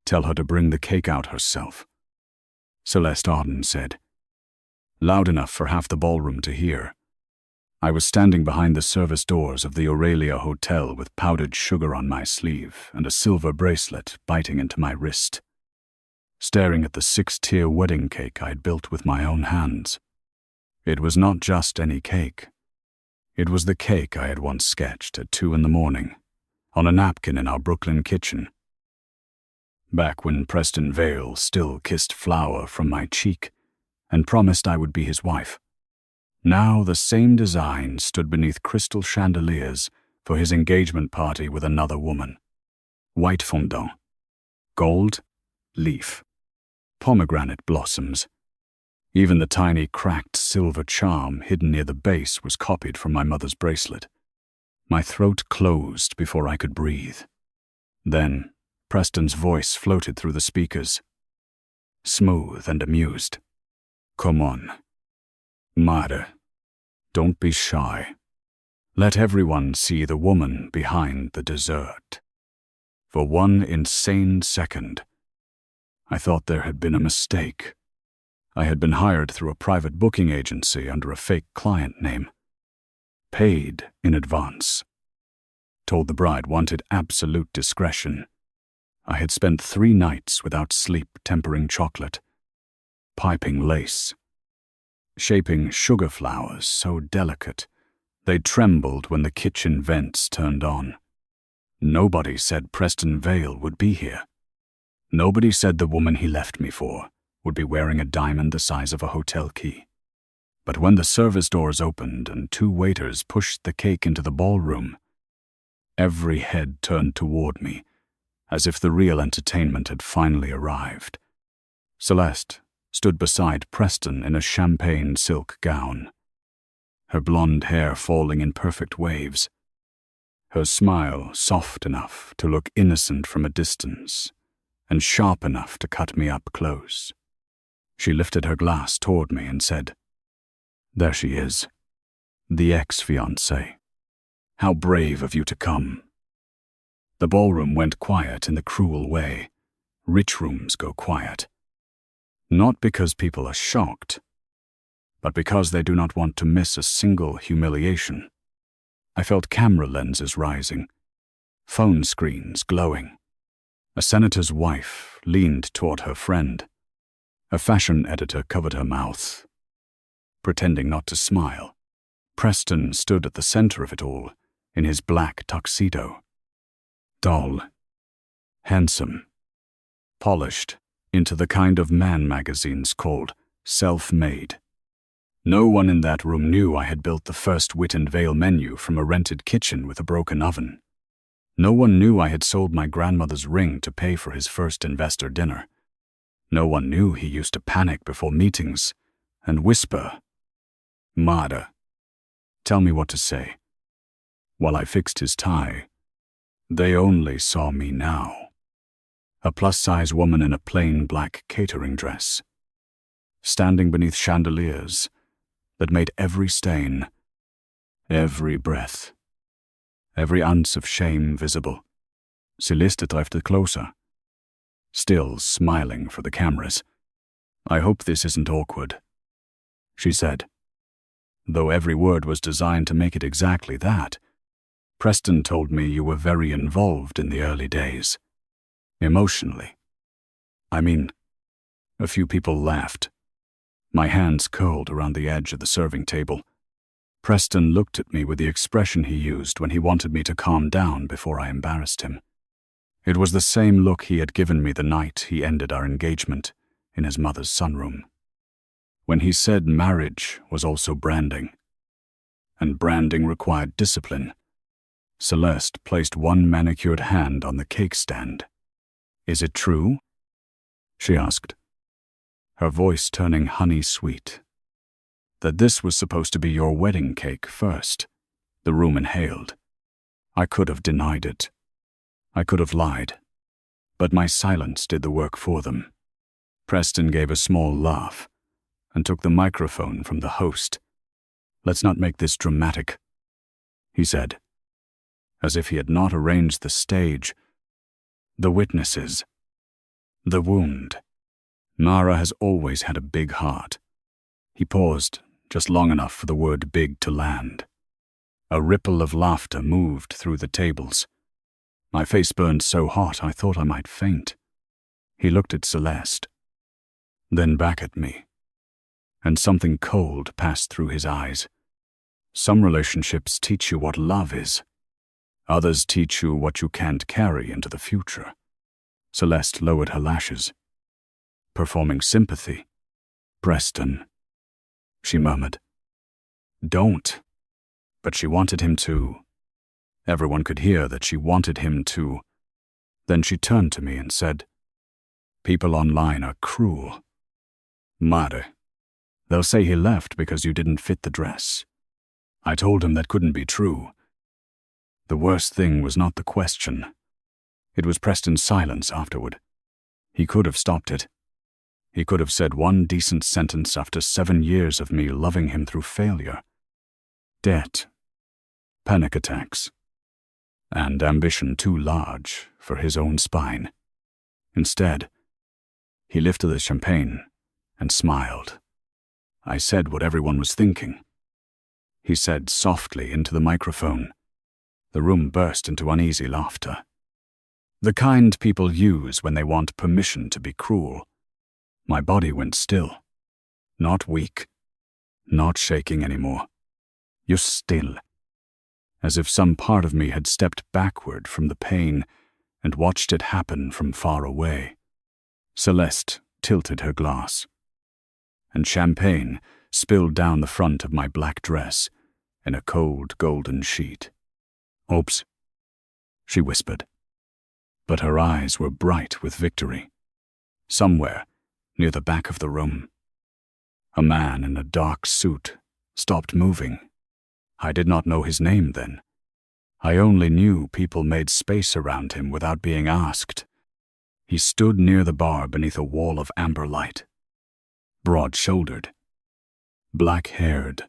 Tell her to bring the cake out herself, Celeste Arden said, loud enough for half the ballroom to hear. I was standing behind the service doors of the Aurelia Hotel with powdered sugar on my sleeve and a silver bracelet biting into my wrist, staring at the 6-tier wedding cake I'd built with my own hands. It was not just any cake. It was the cake I had once sketched at 2 a.m. on a napkin in our Brooklyn kitchen. Back when Preston Vale still kissed flour from my cheek and promised I would be his wife. Now the same design stood beneath crystal chandeliers for his engagement party with another woman. White fondant, gold, leaf, pomegranate blossoms. Even the tiny cracked silver charm hidden near the base was copied from my mother's bracelet. My throat closed before I could breathe. Then Preston's voice floated through the speakers, smooth and amused. Come on, Mare, don't be shy. Let everyone see the woman behind the dessert. For one insane second, I thought there had been a mistake. I had been hired through a private booking agency under a fake client name. Paid in advance. Told the bride wanted absolute discretion. I had spent 3 nights without sleep tempering chocolate, piping lace, shaping sugar flowers so delicate they trembled when the kitchen vents turned on. Nobody said Preston Vale would be here. Nobody said the woman he left me for would be wearing a diamond the size of a hotel key. But when the service doors opened and 2 waiters pushed the cake into the ballroom, every head turned toward me, as if the real entertainment had finally arrived. Celeste stood beside Preston in a champagne silk gown, her blonde hair falling in perfect waves, her smile soft enough to look innocent from a distance and sharp enough to cut me up close. She lifted her glass toward me and said, "There she is, the ex-fiancée. How brave of you to come." The ballroom went quiet in the cruel way rich rooms go quiet. Not because people are shocked, but because they do not want to miss a single humiliation. I felt camera lenses rising, phone screens glowing. A senator's wife leaned toward her friend. A fashion editor covered her mouth, pretending not to smile. Preston stood at the center of it all, in his black tuxedo. Dull, handsome, polished into the kind of man magazines called self-made. No one in that room knew I had built the first Wit and Vale menu from a rented kitchen with a broken oven. No one knew I had sold my grandmother's ring to pay for his first investor dinner. No one knew he used to panic before meetings and whisper, "Mada, tell me what to say," while I fixed his tie. They only saw me now. A plus-size woman in a plain black catering dress, standing beneath chandeliers that made every stain, every breath, every ounce of shame visible. Celeste drifted closer, still smiling for the cameras. "I hope this isn't awkward," she said. Though every word was designed to make it exactly that. Preston told me you were very involved in the early days. Emotionally. I mean, a few people laughed. My hands curled around the edge of the serving table. Preston looked at me with the expression he used when he wanted me to calm down before I embarrassed him. It was the same look he had given me the night he ended our engagement in his mother's sunroom, when he said marriage was also branding, and branding required discipline. Celeste placed one manicured hand on the cake stand. "Is it true?" she asked, her voice turning honey-sweet. "That this was supposed to be your wedding cake first?" The room inhaled. I could have denied it. I could have lied. But my silence did the work for them. Preston gave a small laugh and took the microphone from the host. "Let's not make this dramatic," he said, as if he had not arranged the stage. "The witnesses, The wound. Mara has always had a big heart. He paused, just long enough for the word big to land. A ripple of laughter moved through the tables. My face burned so hot I thought I might faint. He looked at Celeste, then back at me, and something cold passed through his eyes. Some relationships teach you what love is. Others teach you what you can't carry into the future. Celeste lowered her lashes. Performing sympathy. Preston, she murmured. Don't. But she wanted him to. Everyone could hear that she wanted him to. Then she turned to me and said, People online are cruel. Mare. They'll say he left because you didn't fit the dress. I told him that couldn't be true. The worst thing was not the question. It was Preston's silence afterward. He could have stopped it. He could have said one decent sentence after 7 years of me loving him through failure. Debt, panic attacks, and ambition too large for his own spine. Instead, he lifted the champagne and smiled. I said what everyone was thinking. He said softly into the microphone. The room burst into uneasy laughter. The kind people use when they want permission to be cruel. My body went still. Not weak. Not shaking anymore. Just still. As if some part of me had stepped backward from the pain and watched it happen from far away. Celeste tilted her glass, and champagne spilled down the front of my black dress in a cold golden sheet. Oops, she whispered. But her eyes were bright with victory. Somewhere, near the back of the room, a man in a dark suit stopped moving. I did not know his name then. I only knew people made space around him without being asked. He stood near the bar beneath a wall of amber light, broad-shouldered, black-haired,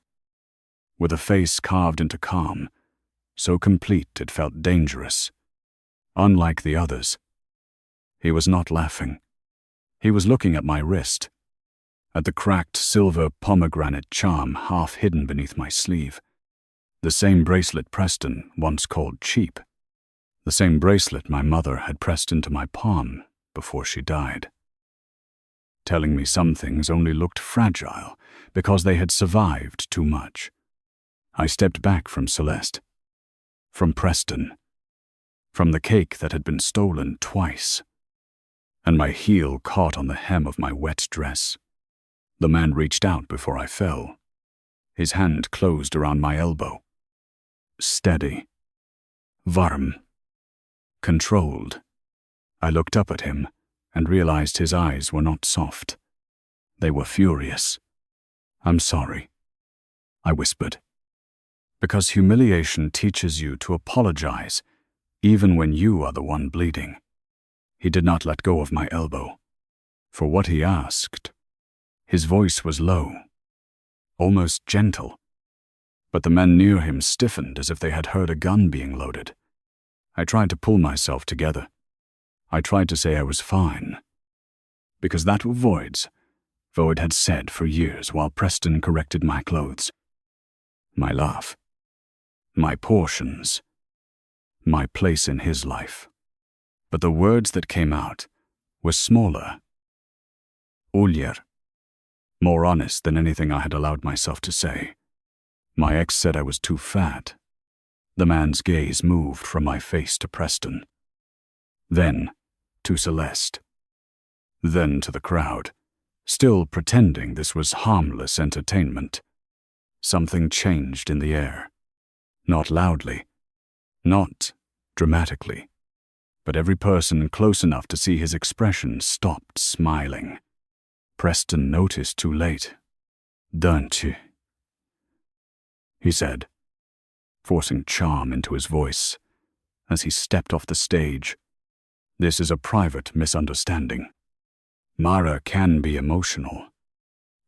with a face carved into calm, so complete it felt dangerous. Unlike the others, he was not laughing. He was looking at my wrist, at the cracked silver pomegranate charm half hidden beneath my sleeve. The same bracelet Preston once called cheap. The same bracelet my mother had pressed into my palm before she died. Telling me some things only looked fragile because they had survived too much. I stepped back from Celeste, from Preston, from the cake that had been stolen twice, and my heel caught on the hem of my wet dress. The man reached out before I fell. His hand closed around my elbow. Steady. Warm. Controlled. I looked up at him and realized his eyes were not soft. They were furious. I'm sorry, I whispered. Because humiliation teaches you to apologize, even when you are the one bleeding. He did not let go of my elbow. For what he asked, his voice was low, almost gentle. But the men near him stiffened as if they had heard a gun being loaded. I tried to pull myself together. I tried to say I was fine. Because that Void had said for years while Preston corrected my clothes. My laugh. My portions. My place in his life. But the words that came out were smaller. Oljer. More honest than anything I had allowed myself to say. My ex said I was too fat. The man's gaze moved from my face to Preston. Then to Celeste. Then to the crowd, still pretending this was harmless entertainment. Something changed in the air. Not loudly. Not dramatically. But every person close enough to see his expression stopped smiling. Preston noticed too late. Don't you? He said, forcing charm into his voice as he stepped off the stage. This is a private misunderstanding. Mara can be emotional.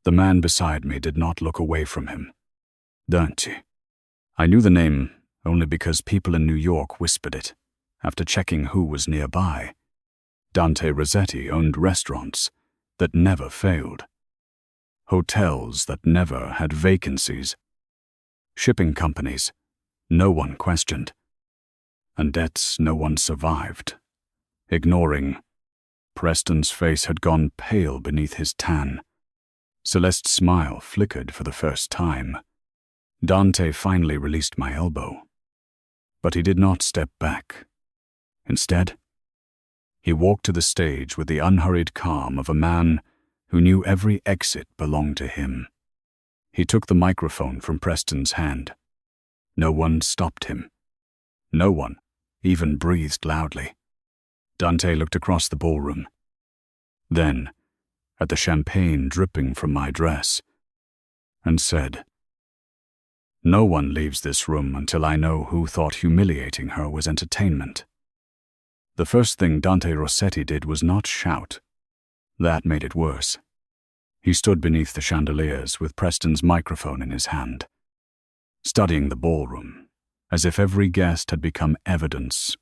The man beside me did not look away from him. Don't you? I knew the name only because people in New York whispered it, after checking who was nearby. Dante Rossetti owned restaurants that never failed, hotels that never had vacancies, shipping companies no one questioned, and debts no one survived. Ignoring, Preston's face had gone pale beneath his tan. Celeste's smile flickered for the first time. Dante finally released my elbow, but he did not step back. Instead, he walked to the stage with the unhurried calm of a man who knew every exit belonged to him. He took the microphone from Preston's hand. No one stopped him. No one even breathed loudly. Dante looked across the ballroom, then at the champagne dripping from my dress, and said, "No one leaves this room until I know who thought humiliating her was entertainment." The first thing Dante Rossetti did was not shout. That made it worse. He stood beneath the chandeliers with Preston's microphone in his hand, studying the ballroom as if every guest had become evidence.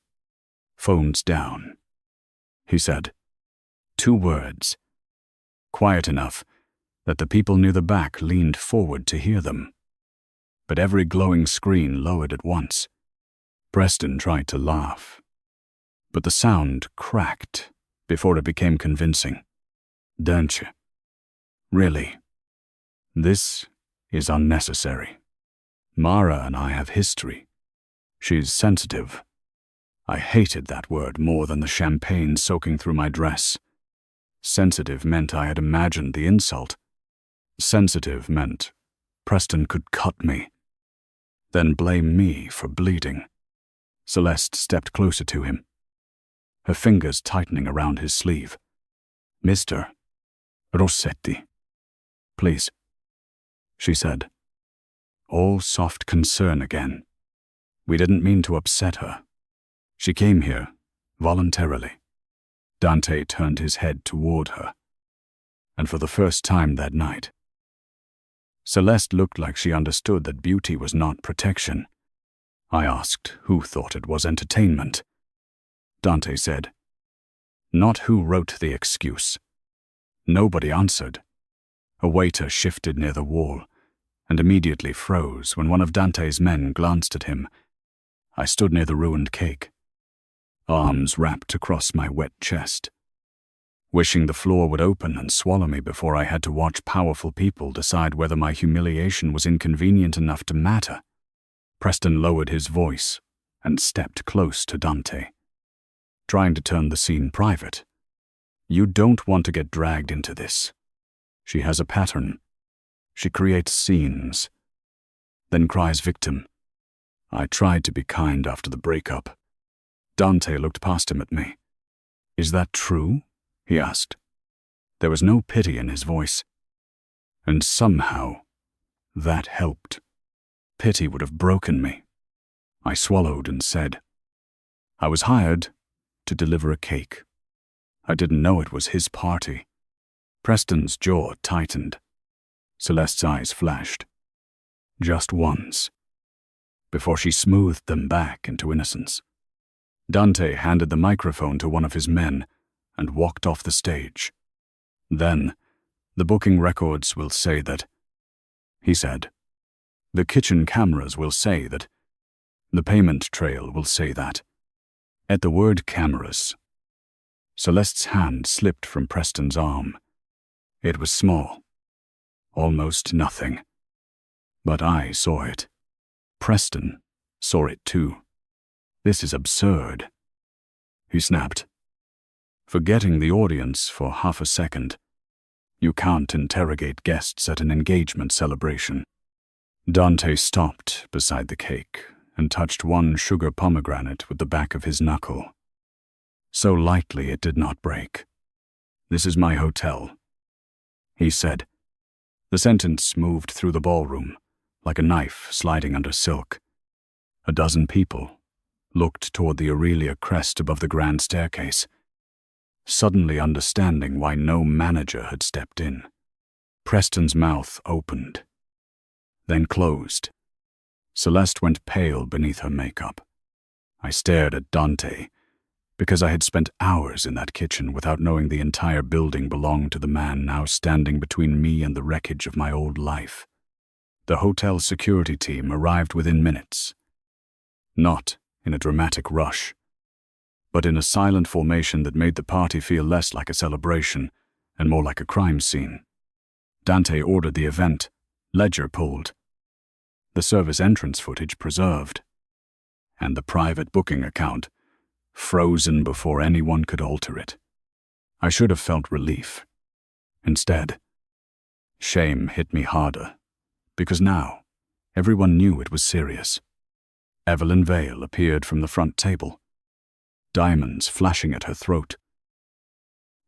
"Phones down," he said. 2 words, quiet enough that the people near the back leaned forward to hear them. But every glowing screen lowered at once. Preston tried to laugh, but the sound cracked before it became convincing. "Don't you? Really? This is unnecessary. Mara and I have history. She's sensitive." I hated that word more than the champagne soaking through my dress. Sensitive meant I had imagined the insult. Sensitive meant Preston could cut me, then blame me for bleeding. Celeste stepped closer to him, her fingers tightening around his sleeve. "Mr. Rossetti, please," she said, all soft concern again. We didn't mean to upset her. She came here voluntarily. Dante turned his head toward her, and for the first time that night, Celeste looked like she understood that beauty was not protection. I asked who thought it was entertainment. Dante said, "Not who wrote the excuse." Nobody answered. A waiter shifted near the wall and immediately froze when one of Dante's men glanced at him. I stood near the ruined cake, arms wrapped across my wet chest, wishing the floor would open and swallow me before I had to watch powerful people decide whether my humiliation was inconvenient enough to matter. Preston lowered his voice and stepped close to Dante, trying to turn the scene private. "You don't want to get dragged into this. She has a pattern. She creates scenes, then cries victim. I tried to be kind after the breakup." Dante looked past him at me. "Is that true?" he asked. There was no pity in his voice. And somehow, that helped. Pity would have broken me. I swallowed and said, "I was hired to deliver a cake. I didn't know it was his party." Preston's jaw tightened. Celeste's eyes flashed. Just once, before she smoothed them back into innocence. Dante handed the microphone to one of his men and walked off the stage. "Then, the booking records will say that," he said. "The kitchen cameras will say that. The payment trail will say that." At the word cameras, Celeste's hand slipped from Preston's arm. It was small, almost nothing. But I saw it. Preston saw it too. "This is absurd," he snapped, forgetting the audience for half a second. You can't interrogate guests at an engagement celebration. Dante stopped beside the cake and touched one sugar pomegranate with the back of his knuckle, so lightly it did not break. "This is my hotel," he said. The sentence moved through the ballroom like a knife sliding under silk. A dozen people looked toward the Aurelia crest above the grand staircase, suddenly understanding why no manager had stepped in. Preston's mouth opened, then closed. Celeste went pale beneath her makeup. I stared at Dante, because I had spent hours in that kitchen without knowing the entire building belonged to the man now standing between me and the wreckage of my old life. The hotel security team arrived within minutes. Not in a dramatic rush, but in a silent formation that made the party feel less like a celebration and more like a crime scene. Dante ordered the event, ledger pulled, the service entrance footage preserved, and the private booking account frozen before anyone could alter it. I should have felt relief. Instead, shame hit me harder, because now everyone knew it was serious. Evelyn Vale appeared from the front table, diamonds flashing at her throat.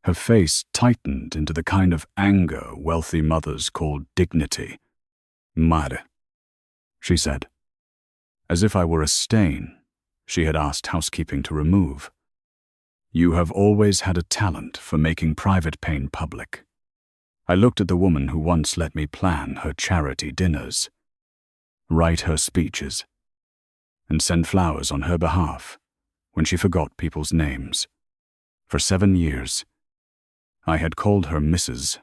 Her face tightened into the kind of anger wealthy mothers call dignity. "Madre," she said, as if I were a stain she had asked housekeeping to remove. "You have always had a talent for making private pain public." I looked at the woman who once let me plan her charity dinners, write her speeches, and send flowers on her behalf when she forgot people's names. For 7 years, I had called her Mrs.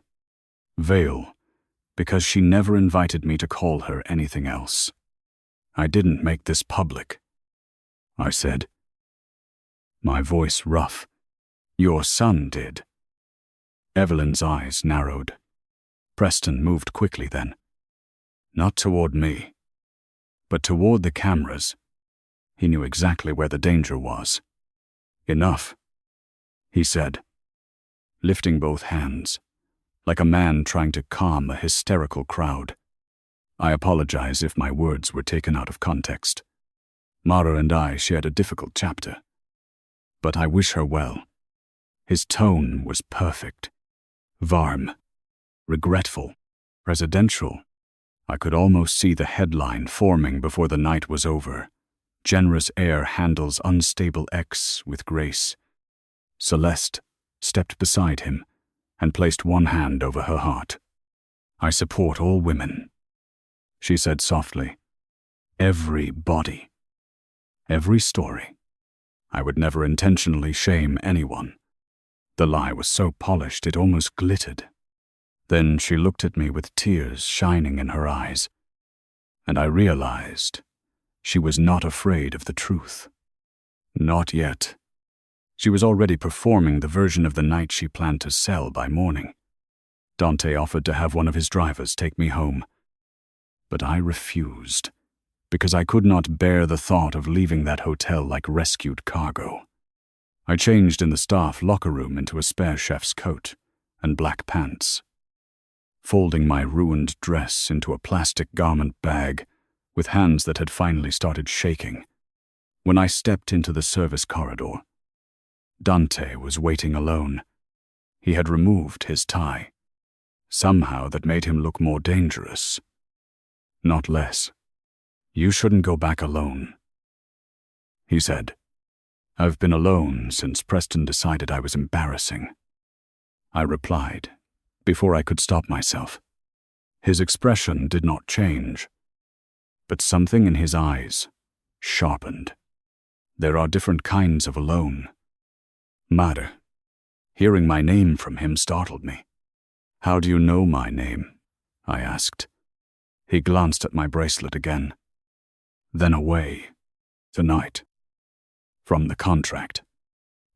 Vale because she never invited me to call her anything else. "I didn't make this public," I said, my voice rough. "Your son did." Evelyn's eyes narrowed. Preston moved quickly then. Not toward me, but toward the cameras. He knew exactly where the danger was. "Enough," he said, lifting both hands, like a man trying to calm a hysterical crowd. I apologize if my words were taken out of context. Mara and I shared a difficult chapter, but I wish her well. His tone was perfect. Varm, regretful, presidential. I could almost see the headline forming before the night was over. "Generous heir handles unstable ex with grace." Celeste stepped beside him and placed one hand over her heart. "I support all women," she said softly. "Every body, every story. I would never intentionally shame anyone." The lie was so polished it almost glittered. Then she looked at me with tears shining in her eyes, and I realized she was not afraid of the truth. Not yet. She was already performing the version of the night she planned to sell by morning. Dante offered to have one of his drivers take me home, but I refused, because I could not bear the thought of leaving that hotel like rescued cargo. I changed in the staff locker room into a spare chef's coat and black pants, folding my ruined dress into a plastic garment bag with hands that had finally started shaking. When I stepped into the service corridor, Dante was waiting alone. He had removed his tie. Somehow that made him look more dangerous, not less. "You shouldn't go back alone," he said. "I've been alone since Preston decided I was embarrassing," I replied, before I could stop myself. His expression did not change, but something in his eyes sharpened. There are different kinds of alone. "Matter." Hearing my name from him startled me. "How do you know my name?" I asked. He glanced at my bracelet again, then away. "Tonight. From the contract.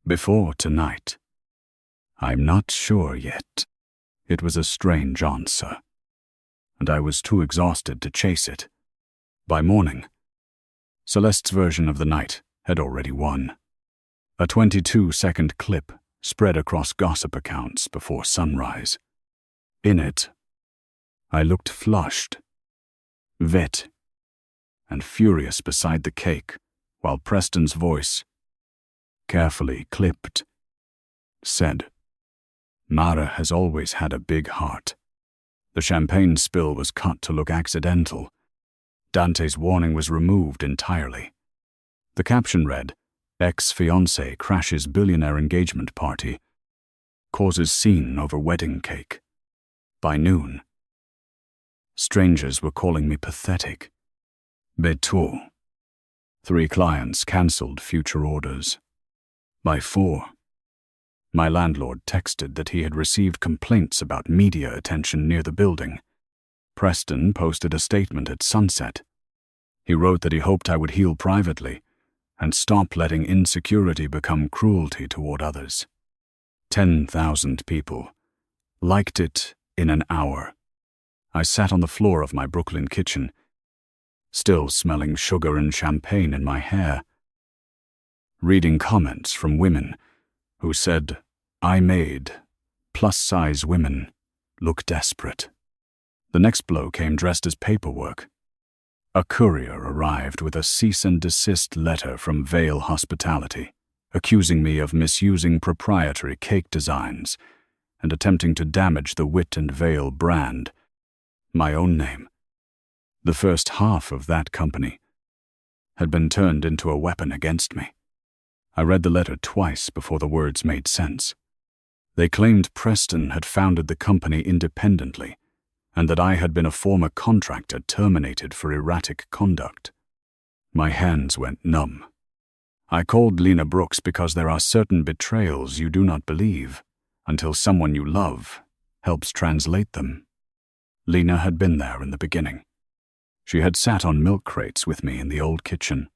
Before tonight. I'm not sure yet." It was a strange answer, and I was too exhausted to chase it. By morning, Celeste's version of the night had already won. A 22-second clip spread across gossip accounts before sunrise. In it, I looked flushed, wet, and furious beside the cake, while Preston's voice, carefully clipped, said, "Mara has always had a big heart." The champagne spill was cut to look accidental. Dante's warning was removed entirely. The caption read, "Ex-fiancé crashes billionaire engagement party, causes scene over wedding cake." By noon, strangers were calling me pathetic. Betrayal. 3 clients cancelled future orders. By 4, my landlord texted that he had received complaints about media attention near the building. Preston posted a statement at sunset. He wrote that he hoped I would heal privately and stop letting insecurity become cruelty toward others. 10,000 people liked it in an hour. I sat on the floor of my Brooklyn kitchen, still smelling sugar and champagne in my hair, reading comments from women who said I made plus-size women look desperate. The next blow came dressed as paperwork. A courier arrived with a cease and desist letter from Vale Hospitality, accusing me of misusing proprietary cake designs and attempting to damage the Wit and Vale brand, my own name. The first half of that company had been turned into a weapon against me. I read the letter twice before the words made sense. They claimed Preston had founded the company independently and that I had been a former contractor terminated for erratic conduct. My hands went numb. I called Lena Brooks because there are certain betrayals you do not believe until someone you love helps translate them. Lena had been there in the beginning. She had sat on milk crates with me in the old kitchen,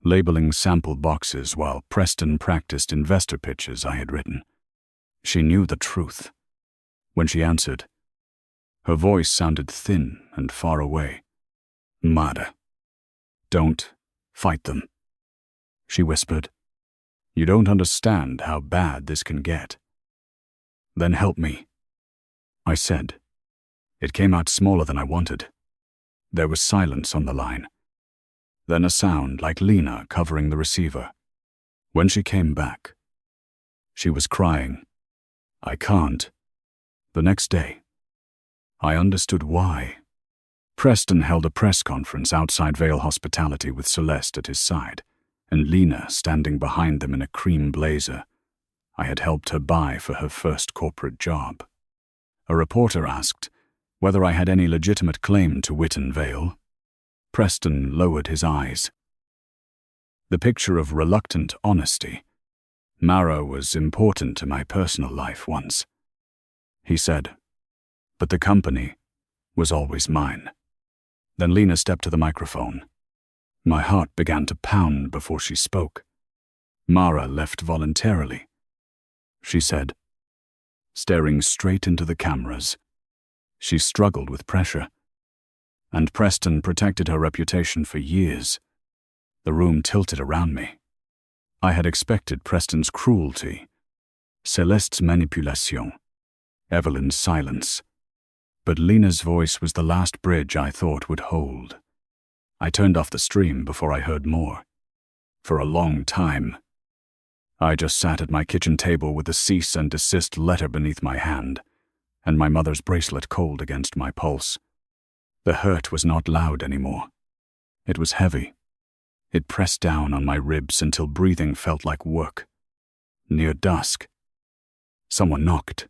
labeling sample boxes while Preston practiced investor pitches I had written. She knew the truth. When she answered, her voice sounded thin and far away. Mada. Don't fight them, she whispered. You don't understand how bad this can get. Then help me, I said. It came out smaller than I wanted. There was silence on the line. Then a sound like Lena covering the receiver. When she came back, she was crying. I can't. The next day, I understood why. Preston held a press conference outside Vale Hospitality with Celeste at his side, and Lena standing behind them in a cream blazer I had helped her buy for her first corporate job. A reporter asked whether I had any legitimate claim to Wit and Vale. Preston lowered his eyes. The picture of reluctant honesty. Mara was important to my personal life once, he said, but the company was always mine. Then Lena stepped to the microphone. My heart began to pound before she spoke. Mara left voluntarily, she said, staring straight into the cameras. She struggled with pressure, and Preston protected her reputation for years. The room tilted around me. I had expected Preston's cruelty, Celeste's manipulation, Evelyn's silence. But Lena's voice was the last bridge I thought would hold. I turned off the stream before I heard more. For a long time, I just sat at my kitchen table with the cease and desist letter beneath my hand, and my mother's bracelet cold against my pulse. The hurt was not loud anymore. It was heavy. It pressed down on my ribs until breathing felt like work. Near dusk, someone knocked.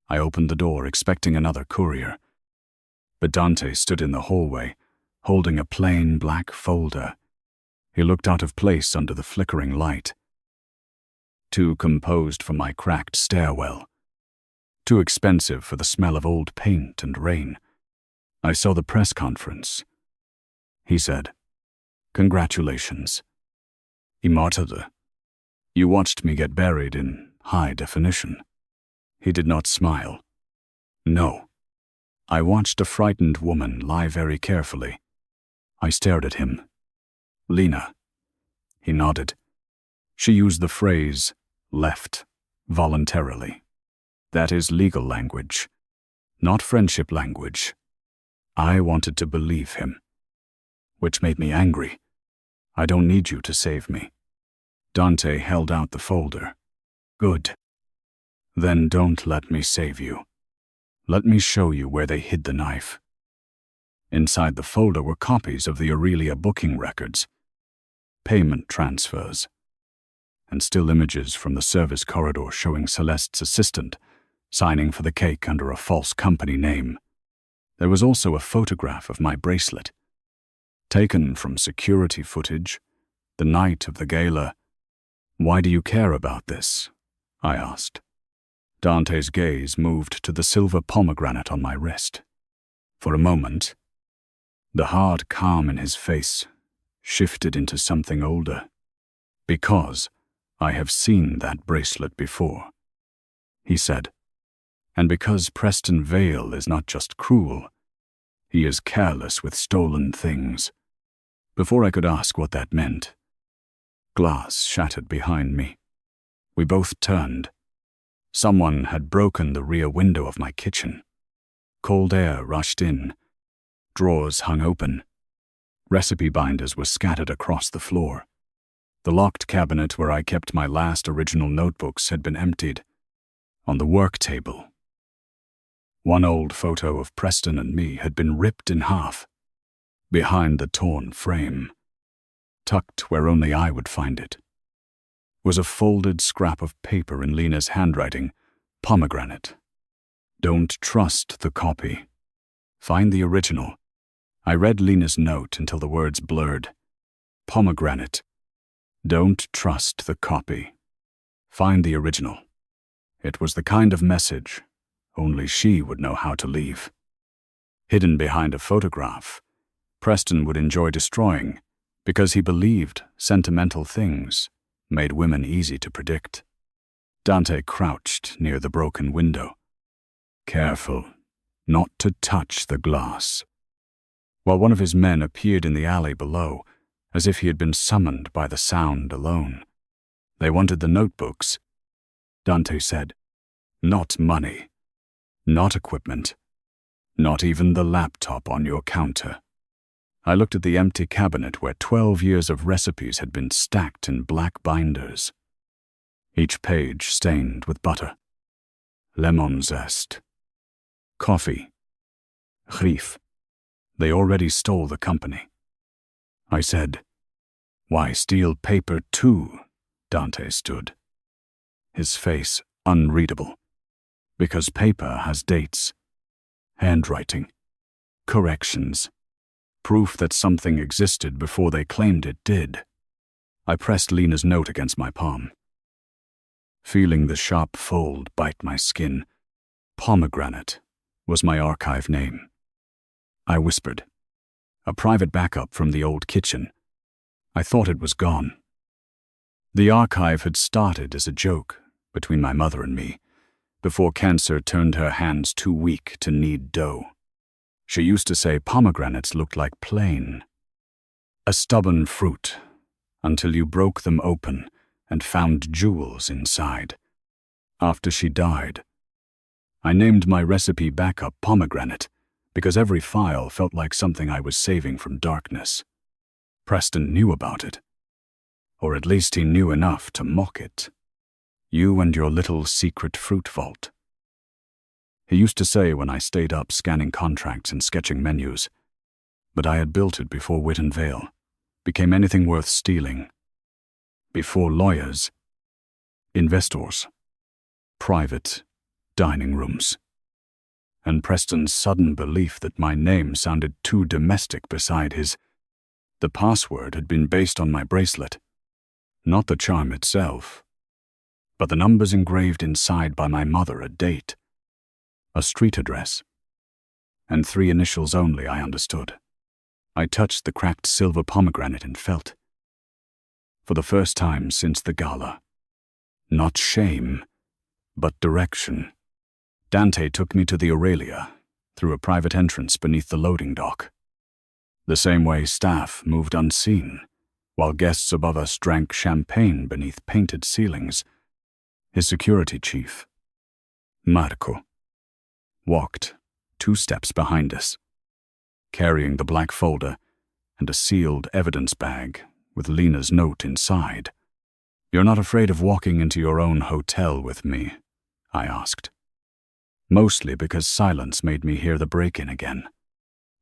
I opened the door, expecting another courier. But Dante stood in the hallway, holding a plain black folder. He looked out of place under the flickering light. Too composed for my cracked stairwell. Too expensive for the smell of old paint and rain. I saw the press conference, he said. Congratulations. Immortade. You watched me get buried in high definition. He did not smile. No. I watched a frightened woman lie very carefully. I stared at him. Lena. He nodded. She used the phrase, left, voluntarily. That is legal language, not friendship language. I wanted to believe him, which made me angry. I don't need you to save me. Dante held out the folder. Good. Then don't let me save you. Let me show you where they hid the knife. Inside the folder were copies of the Aurelia booking records, payment transfers, and still images from the service corridor showing Celeste's assistant signing for the cake under a false company name. There was also a photograph of my bracelet, taken from security footage, the night of the gala, "Why do you care about this?" I asked. Dante's gaze moved to the silver pomegranate on my wrist. For a moment, the hard calm in his face shifted into something older. "Because I have seen that bracelet before," he said. "And because Preston Vale is not just cruel, he is careless with stolen things." Before I could ask what that meant, glass shattered behind me. We both turned. Someone had broken the rear window of my kitchen. Cold air rushed in. Drawers hung open. Recipe binders were scattered across the floor. The locked cabinet where I kept my last original notebooks had been emptied. On the work table, one old photo of Preston and me had been ripped in half. Behind the torn frame, tucked where only I would find it, was a folded scrap of paper in Lena's handwriting, pomegranate. "Don't trust the copy. Find the original." I read Lena's note until the words blurred. Pomegranate. Don't trust the copy. Find the original. It was the kind of message only she would know how to leave. Hidden behind a photograph, Preston would enjoy destroying because he believed sentimental things made women easy to predict. Dante crouched near the broken window. Careful not to touch the glass. While one of his men appeared in the alley below, as if he had been summoned by the sound alone. "They wanted the notebooks," Dante said. "Not money. Not equipment. Not even the laptop on your counter." I looked at the empty cabinet where 12 years of recipes had been stacked in black binders, each page stained with butter, lemon zest, coffee, Grief. They already stole the company. I said, "Why steal paper too?" Dante stood, his face unreadable. "Because paper has dates, handwriting, corrections, proof that something existed before they claimed it did." I pressed Lena's note against my palm, feeling the sharp fold bite my skin. Pomegranate was my archive name. I whispered, "A private backup from the old kitchen." I thought it was gone. The archive had started as a joke between my mother and me, before cancer turned her hands too weak to knead dough. She used to say pomegranates looked like plain, a stubborn fruit, until you broke them open and found jewels inside. After she died, I named my recipe backup Pomegranate because every file felt like something I was saving from darkness. Preston knew about it, or at least he knew enough to mock it. "You and your little secret fruit vault," he used to say when I stayed up scanning contracts and sketching menus. But I had built it before Wit and Vale became anything worth stealing. Before lawyers, investors, private dining rooms, and Preston's sudden belief that my name sounded too domestic beside his. The password had been based on my bracelet, not the charm itself, but the numbers engraved inside by my mother, a date, a street address, and 3 initials only, I understood. I touched the cracked silver pomegranate and felt, for the first time since the gala, not shame, but direction. Dante took me to the Aurelia, through a private entrance beneath the loading dock. The same way staff moved unseen, while guests above us drank champagne beneath painted ceilings. His security chief, Marco, walked 2 steps behind us, carrying the black folder and a sealed evidence bag with Lena's note inside. "You're not afraid of walking into your own hotel with me?" I asked. Mostly because silence made me hear the break-in again.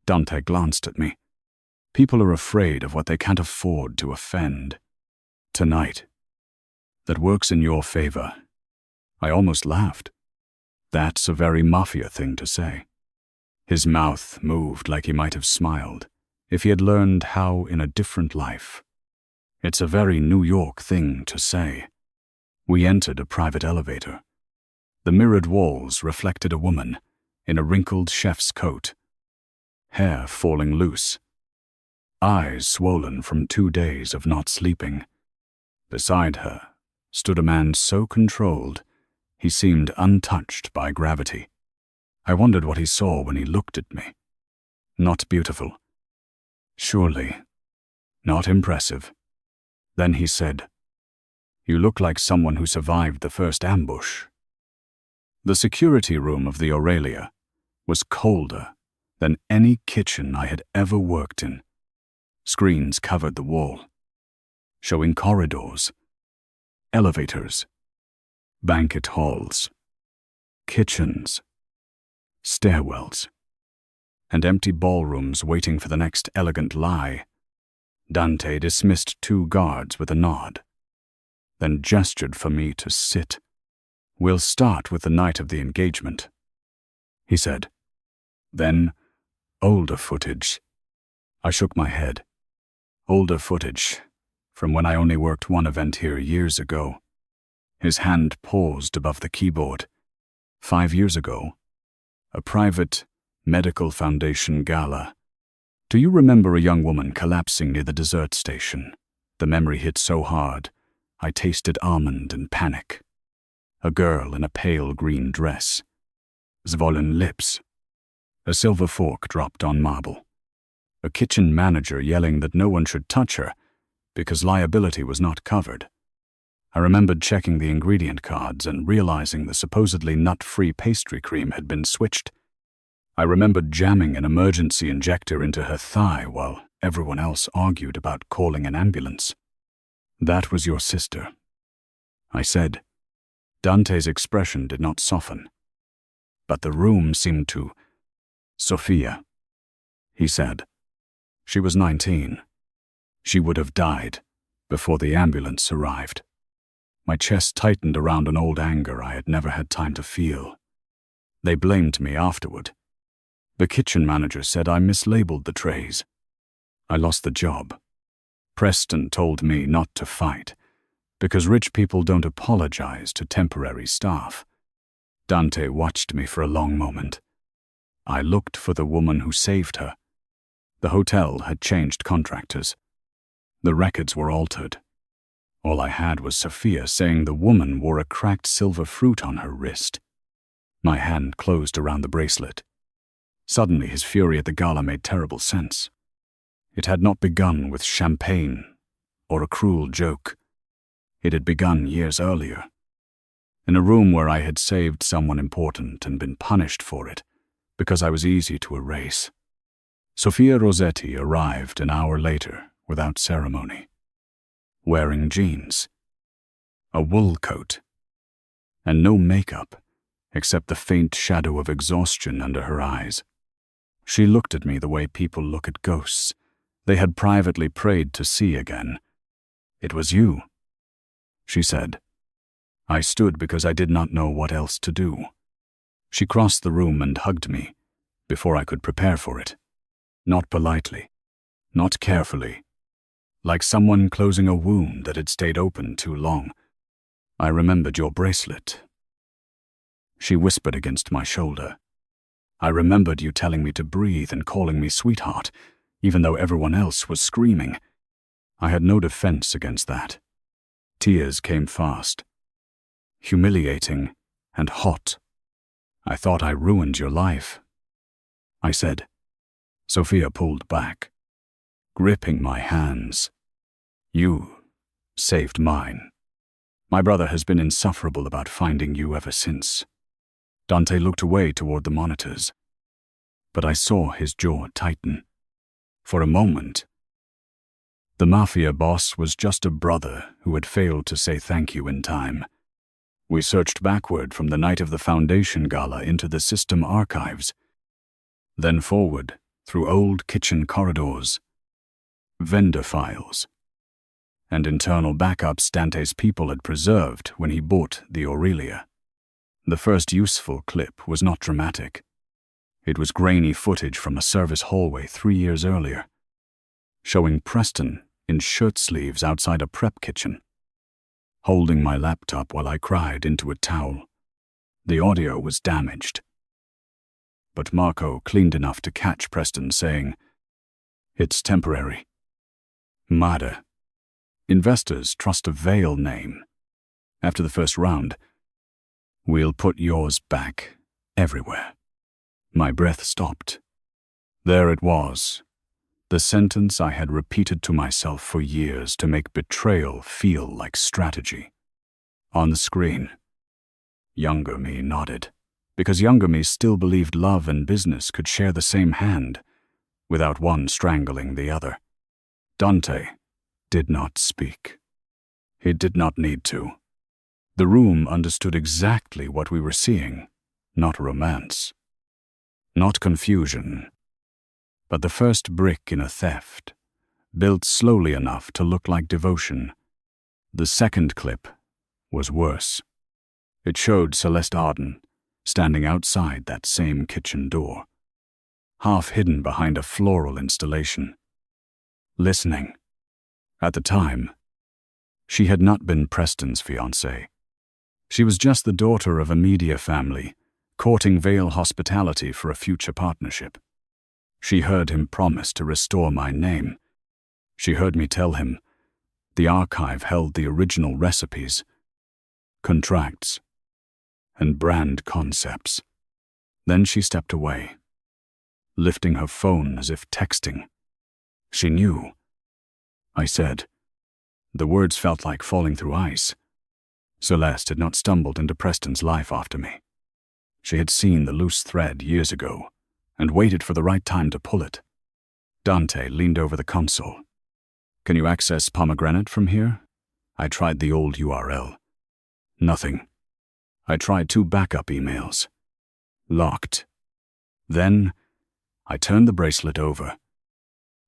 Dante glanced at me. "People are afraid of what they can't afford to offend. Tonight, that works in your favor." I almost laughed. That's a very Mafia thing to say. His mouth moved like he might have smiled if he had learned how in a different life It's a very New York thing to say. We entered a private elevator. The mirrored walls reflected a woman in a wrinkled chef's coat, hair falling loose, eyes swollen from 2 days of not sleeping. Beside her stood a man so controlled he seemed untouched by gravity. I wondered what he saw when he looked at me. Not beautiful. Surely. Not impressive. Then he said, "You look like someone who survived the first ambush." The security room of the Aurelia was colder than any kitchen I had ever worked in. Screens covered the wall, showing corridors, elevators, banquet halls, kitchens, stairwells, and empty ballrooms waiting for the next elegant lie. Dante dismissed 2 guards with a nod, then gestured for me to sit. "We'll start with the night of the engagement," he said. Then, older footage. I shook my head. Older footage, from when I only worked one event here years ago. His hand paused above the keyboard. 5 years ago, a private medical foundation gala. Do you remember a young woman collapsing near the dessert station? The memory hit so hard, I tasted almond and panic. A girl in a pale green dress. Swollen lips. A silver fork dropped on marble. A kitchen manager yelling that no one should touch her because liability was not covered. I remembered checking the ingredient cards and realizing the supposedly nut-free pastry cream had been switched. I remembered jamming an emergency injector into her thigh while everyone else argued about calling an ambulance. "That was your sister," I said. Dante's expression did not soften, but the room seemed to. "Sophia," he said. "She was 19. She would have died before the ambulance arrived." My chest tightened around an old anger I had never had time to feel. They blamed me afterward. The kitchen manager said I mislabeled the trays. I lost the job. Preston told me not to fight, because rich people don't apologize to temporary staff. Dante watched me for a long moment. I looked for the woman who saved her. The hotel had changed contractors. The records were altered. All I had was Sophia saying the woman wore a cracked silver fruit on her wrist. My hand closed around the bracelet. Suddenly his fury at the gala made terrible sense. It had not begun with champagne or a cruel joke. It had begun years earlier, in a room where I had saved someone important and been punished for it because I was easy to erase. Sophia Rossetti arrived an hour later without ceremony, wearing jeans, a wool coat, and no makeup except the faint shadow of exhaustion under her eyes. She looked at me the way people look at ghosts they had privately prayed to see again. "It was you," she said. I stood because I did not know what else to do. She crossed the room and hugged me before I could prepare for it. Not politely, not carefully, like someone closing a wound that had stayed open too long. "I remembered your bracelet," she whispered against my shoulder. "I remembered you telling me to breathe and calling me sweetheart, even though everyone else was screaming." I had no defense against that. Tears came fast, humiliating and hot. "I thought I ruined your life," I said. Sophia pulled back, gripping my hands. "You saved mine. My brother has been insufferable about finding you ever since." Dante looked away toward the monitors, but I saw his jaw tighten. For a moment, the Mafia boss was just a brother who had failed to say thank you in time. We searched backward from the night of the Foundation Gala into the system archives, then forward through old kitchen corridors, vendor files, and internal backups Dante's people had preserved when he bought the Aurelia. The first useful clip was not dramatic. It was grainy footage from a service hallway 3 years earlier, showing Preston in shirt sleeves outside a prep kitchen, holding my laptop while I cried into a towel. The audio was damaged, but Marco cleaned enough to catch Preston saying, "It's temporary." Mada. Investors trust a veil name. After the first round, "We'll put yours back everywhere." My breath stopped. There it was, the sentence I had repeated to myself for years to make betrayal feel like strategy. On the screen, younger me nodded, because younger me still believed love and business could share the same hand without one strangling the other. Dante did not speak. He did not need to. The room understood exactly what we were seeing, not romance, not confusion, but the first brick in a theft, built slowly enough to look like devotion. The second clip was worse. It showed Celeste Arden standing outside that same kitchen door, half hidden behind a floral installation, listening. At the time, she had not been Preston's fiancée. She was just the daughter of a media family, courting Vale hospitality for a future partnership. She heard him promise to restore my name. She heard me tell him the archive held the original recipes, contracts, and brand concepts. Then she stepped away, lifting her phone as if texting. She knew. I said. The words felt like falling through ice. Celeste had not stumbled into Preston's life after me. She had seen the loose thread years ago and waited for the right time to pull it. Dante leaned over the console. "Can you access Pomegranate from here?" I tried the old URL. Nothing. I tried 2 backup emails. Locked. Then, I turned the bracelet over,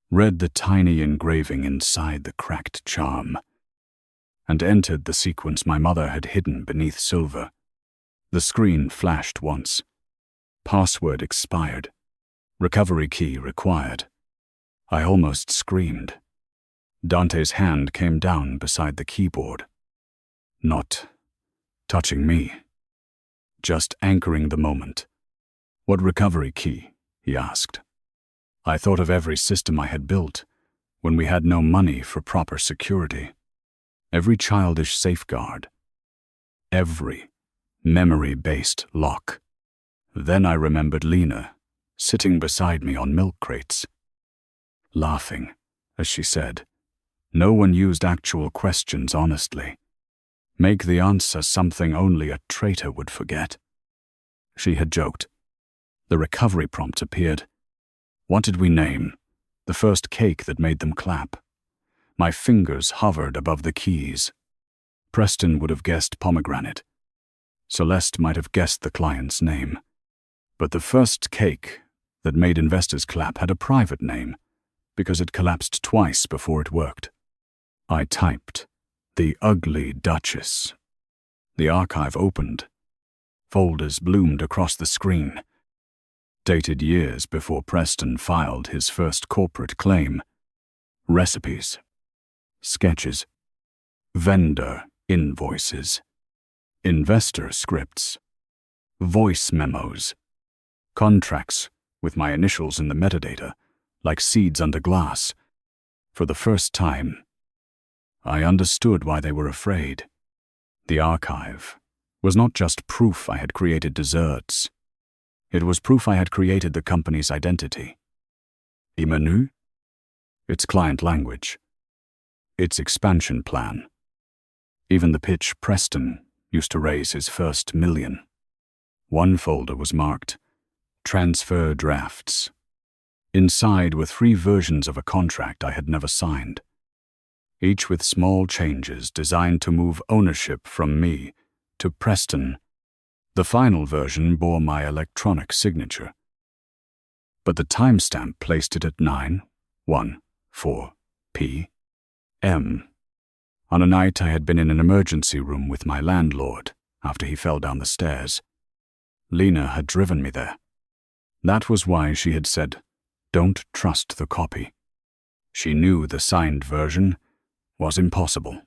read the tiny engraving inside the cracked charm, and entered the sequence my mother had hidden beneath silver. The screen flashed once. Password expired. Recovery key required. I almost screamed. Dante's hand came down beside the keyboard. Not touching me. Just anchoring the moment. "What recovery key?" he asked. I thought of every system I had built when we had no money for proper security. Every childish safeguard. Every memory-based lock. Then I remembered Lena sitting beside me on milk crates, laughing as she said, "No one used actual questions honestly. Make the answer something only a traitor would forget." She had joked. The recovery prompt appeared. What did we name? The first cake that made them clap. My fingers hovered above the keys. Preston would have guessed Pomegranate. Celeste might have guessed the client's name. But the first cake that made investors clap had a private name, because it collapsed twice before it worked. I typed, "The Ugly Duchess." The archive opened. Folders bloomed across the screen. Dated years before Preston filed his first corporate claim. Recipes. Sketches. Vendor invoices. Investor scripts. Voice memos. Contracts with my initials in the metadata, like seeds under glass. For the first time, I understood why they were afraid. The archive was not just proof I had created desserts. It was proof I had created the company's identity. A menu? Its client language. Its expansion plan. Even the pitch Preston used to raise his first million. One folder was marked Transfer Drafts. Inside were 3 versions of a contract I had never signed, each with small changes designed to move ownership from me to Preston. The final version bore my electronic signature, but the timestamp placed it at 9:14 p.m. on a night I had been in an emergency room with my landlord after he fell down the stairs. Lena had driven me there. That was why she had said, "Don't trust the copy." She knew the signed version was impossible.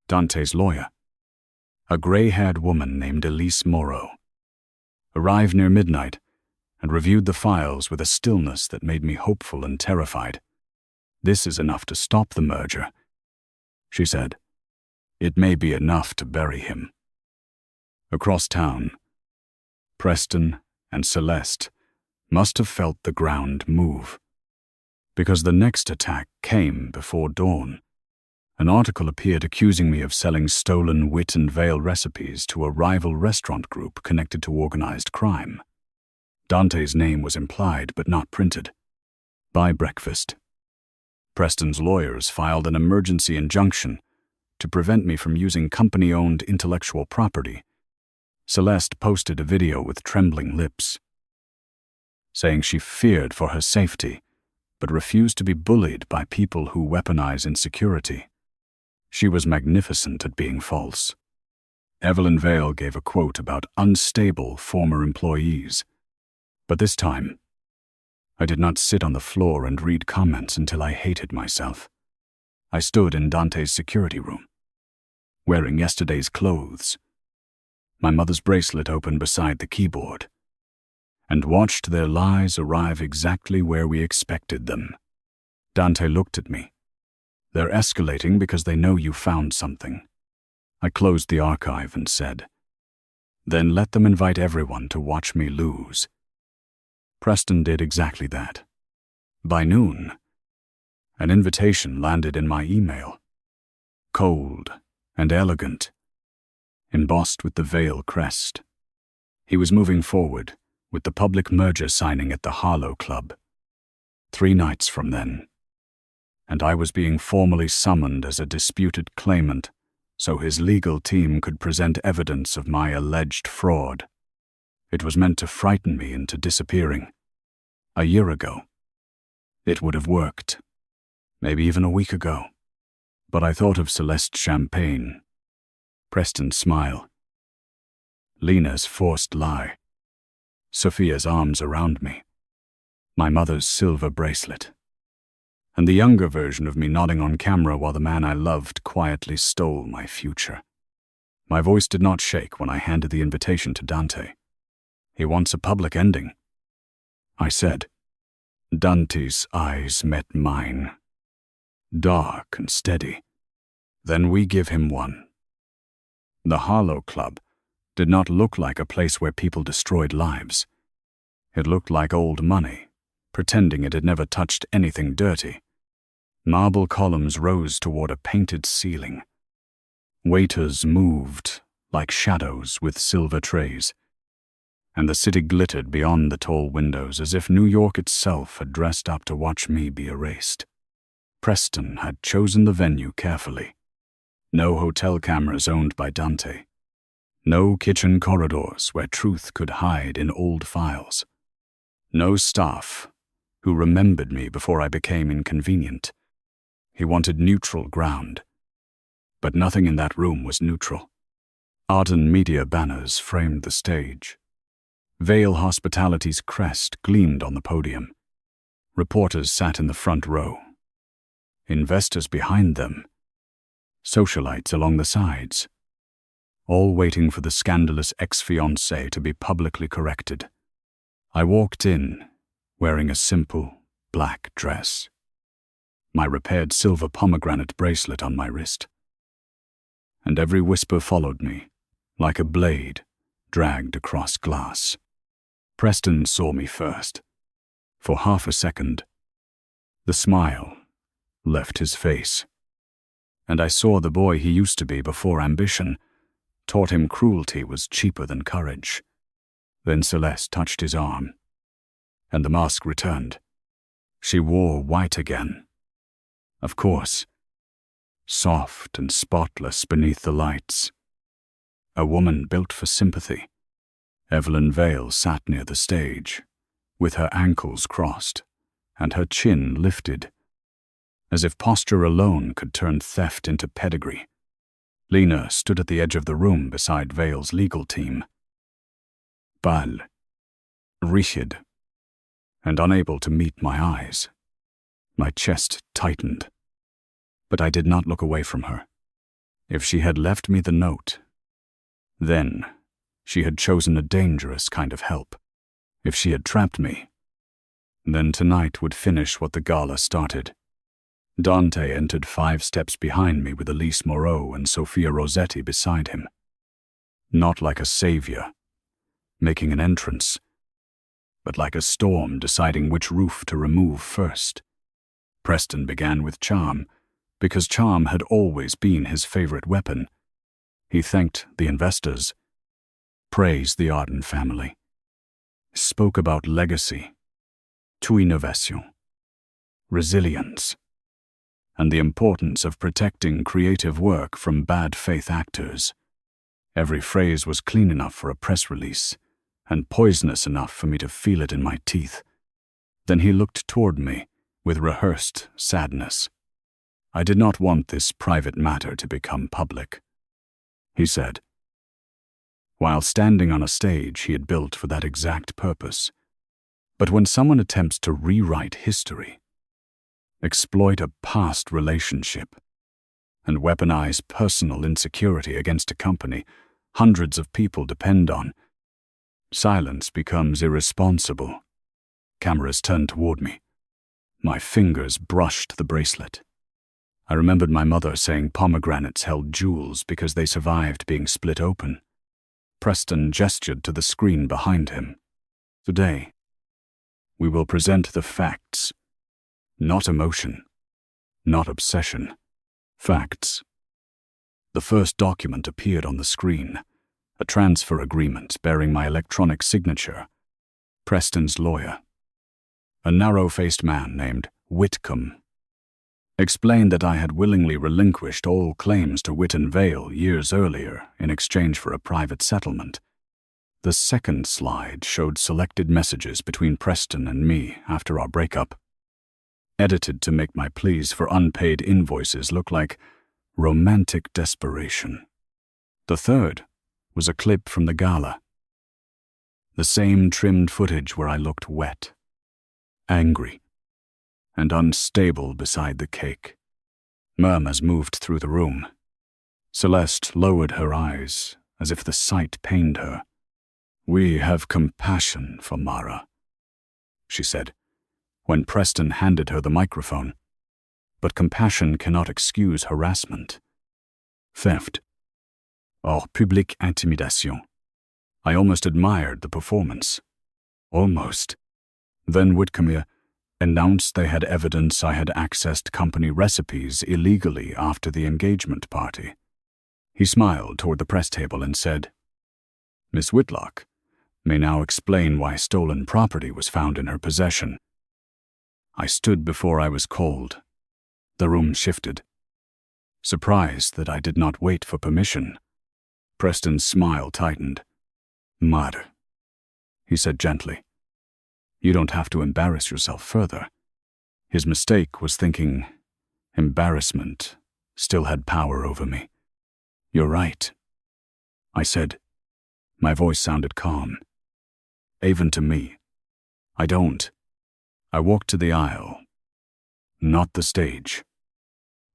Dante's lawyer, a gray-haired woman named Elise Moreau, arrived near midnight and reviewed the files with a stillness that made me hopeful and terrified. "This is enough to stop the merger," she said. "It may be enough to bury him." Across town, Preston and Celeste must have felt the ground move, because the next attack came before dawn. An article appeared accusing me of selling stolen Wit and Vale recipes to a rival restaurant group connected to organized crime. Dante's name was implied but not printed. By breakfast, Preston's lawyers filed an emergency injunction to prevent me from using company-owned intellectual property. Celeste posted a video with trembling lips, saying she feared for her safety, but refused to be bullied by people who weaponize insecurity. She was magnificent at being false. Evelyn Vale gave a quote about unstable former employees. But this time, I did not sit on the floor and read comments until I hated myself. I stood in Dante's security room, wearing yesterday's clothes, my mother's bracelet open beside the keyboard, and watched their lies arrive exactly where we expected them. Dante looked at me. "They're escalating because they know you found something." I closed the archive and said, "Then let them invite everyone to watch me lose." Preston did exactly that. By noon, an invitation landed in my email. Cold and elegant, embossed with the Vale crest. He was moving forward with the public merger signing at the Harlow Club. 3 nights from then, and I was being formally summoned as a disputed claimant so his legal team could present evidence of my alleged fraud. It was meant to frighten me into disappearing. A year ago, it would have worked. Maybe even a week ago. But I thought of Celeste Champagne, Preston's smile, Lena's forced lie, Sophia's arms around me, my mother's silver bracelet, and the younger version of me nodding on camera while the man I loved quietly stole my future. My voice did not shake when I handed the invitation to Dante. "He wants a public ending," I said. Dante's eyes met mine, dark and steady. "Then we give him one." The Harlow Club did not look like a place where people destroyed lives. It looked like old money, pretending it had never touched anything dirty. Marble columns rose toward a painted ceiling. Waiters moved like shadows with silver trays, and the city glittered beyond the tall windows as if New York itself had dressed up to watch me be erased. Preston had chosen the venue carefully. No hotel cameras owned by Dante. No kitchen corridors where truth could hide in old files. No staff who remembered me before I became inconvenient. He wanted neutral ground. But nothing in that room was neutral. Arden media banners framed the stage. Vale Hospitality's crest gleamed on the podium. Reporters sat in the front row. Investors behind them. Socialites along the sides. All waiting for the scandalous ex-fiancé to be publicly corrected. I walked in, wearing a simple, black dress. My repaired silver pomegranate bracelet on my wrist. And every whisper followed me, like a blade dragged across glass. Preston saw me first. For half a second, the smile left his face, and I saw the boy he used to be before ambition taught him cruelty was cheaper than courage. Then Celeste touched his arm, and the mask returned. She wore white again. Of course, soft and spotless beneath the lights. A woman built for sympathy. Evelyn Vale sat near the stage, with her ankles crossed and her chin lifted, as if posture alone could turn theft into pedigree. Lena stood at the edge of the room beside Vale's legal team. Pale, rigid, and unable to meet my eyes. My chest tightened, but I did not look away from her. If she had left me the note, then she had chosen a dangerous kind of help. If she had trapped me, then tonight would finish what the gala started. Dante entered 5 steps behind me with Elise Moreau and Sophia Rossetti beside him. Not like a savior, making an entrance, but like a storm deciding which roof to remove first. Preston began with charm, because charm had always been his favorite weapon. He thanked the investors, praised the Arden family, spoke about legacy, innovation, resilience, and the importance of protecting creative work from bad faith actors. Every phrase was clean enough for a press release, and poisonous enough for me to feel it in my teeth. Then he looked toward me with rehearsed sadness. I did not want this private matter to become public, he said. While standing on a stage he had built for that exact purpose. But when someone attempts to rewrite history, exploit a past relationship, and weaponize personal insecurity against a company hundreds of people depend on, silence becomes irresponsible. Cameras turned toward me. My fingers brushed the bracelet. I remembered my mother saying pomegranates held jewels because they survived being split open. Preston gestured to the screen behind him. Today, we will present the facts. Not emotion, not obsession. Facts. The first document appeared on the screen, a transfer agreement bearing my electronic signature. Preston's lawyer, a narrow-faced man named Whitcomb, explained that I had willingly relinquished all claims to Whit and Vale years earlier in exchange for a private settlement. The second slide showed selected messages between Preston and me after our breakup, edited to make my pleas for unpaid invoices look like romantic desperation. The third was a clip from the gala. The same trimmed footage where I looked wet, angry, and unstable beside the cake. Murmurs moved through the room. Celeste lowered her eyes as if the sight pained her. "We have compassion for Mara," she said, when Preston handed her the microphone. But compassion cannot excuse harassment, theft, or public intimidation. I almost admired the performance. Almost. Then Whitcomb announced they had evidence I had accessed company recipes illegally after the engagement party. He smiled toward the press table and said, "Miss Whitlock may now explain why stolen property was found in her possession." I stood before I was called. The room shifted. Surprised that I did not wait for permission, Preston's smile tightened. "Mar," he said gently, "you don't have to embarrass yourself further." His mistake was thinking embarrassment still had power over me. "You're right," I said. My voice sounded calm. Even to me. "I don't." I walked to the aisle, not the stage,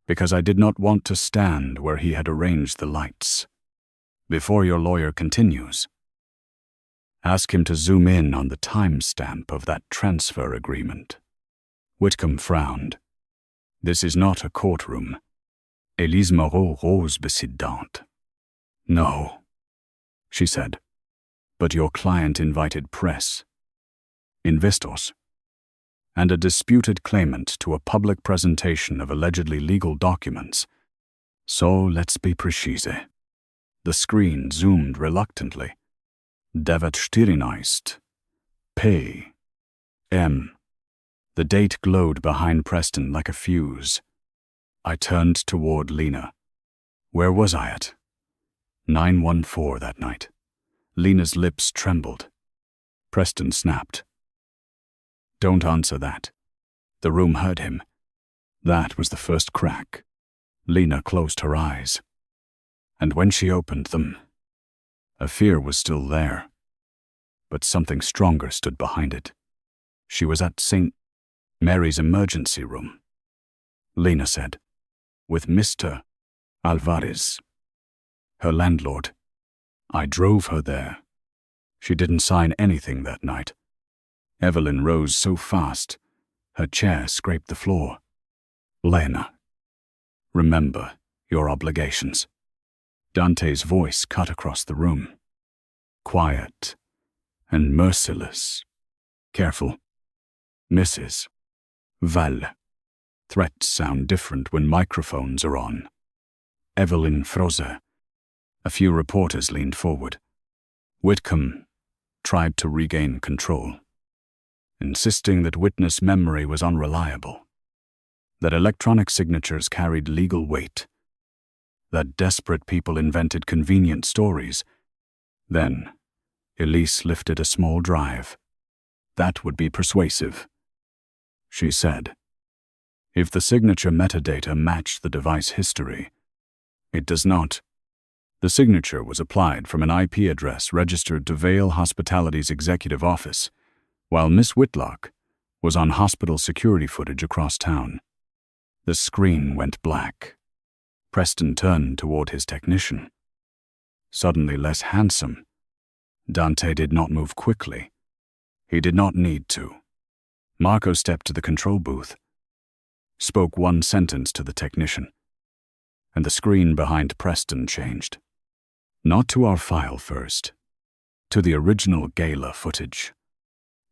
because I did not want to stand where he had arranged the lights. "Before your lawyer continues, ask him to zoom in on the timestamp of that transfer agreement." Whitcomb frowned. "This is not a courtroom. Elise Moreau rose bécidante." "No," she said, "but your client invited press, investors, and a disputed claimant to a public presentation of allegedly legal documents. So let's be precise." The screen zoomed reluctantly. "Devet P. M." The date glowed behind Preston like a fuse. I turned toward Lena. Where was I at? 914 that night. Lena's lips trembled. Preston snapped, "Don't answer that." The room heard him. That was the first crack. Lena closed her eyes. And when she opened them, a fear was still there, but something stronger stood behind it. She was at St. Mary's emergency room, Lena said, with Mr. Alvarez, her landlord. I drove her there. She didn't sign anything that night. Evelyn rose so fast, her chair scraped the floor. Lena, remember your obligations. Dante's voice cut across the room. Quiet and merciless. Careful. Mrs. Val. Threats sound different when microphones are on. Evelyn Froze. A few reporters leaned forward. Whitcomb tried to regain control, insisting that witness memory was unreliable, that electronic signatures carried legal weight, that desperate people invented convenient stories. Then, Elise lifted a small drive. That would be persuasive, she said. If the signature metadata matched the device history, it does not. The signature was applied from an IP address registered to Vale Hospitality's executive office, while Miss Whitlock was on hospital security footage across town. The screen went black. Preston turned toward his technician. Suddenly less handsome, Dante did not move quickly. He did not need to. Marco stepped to the control booth, spoke one sentence to the technician, and the screen behind Preston changed. Not to our file first, to the original gala footage.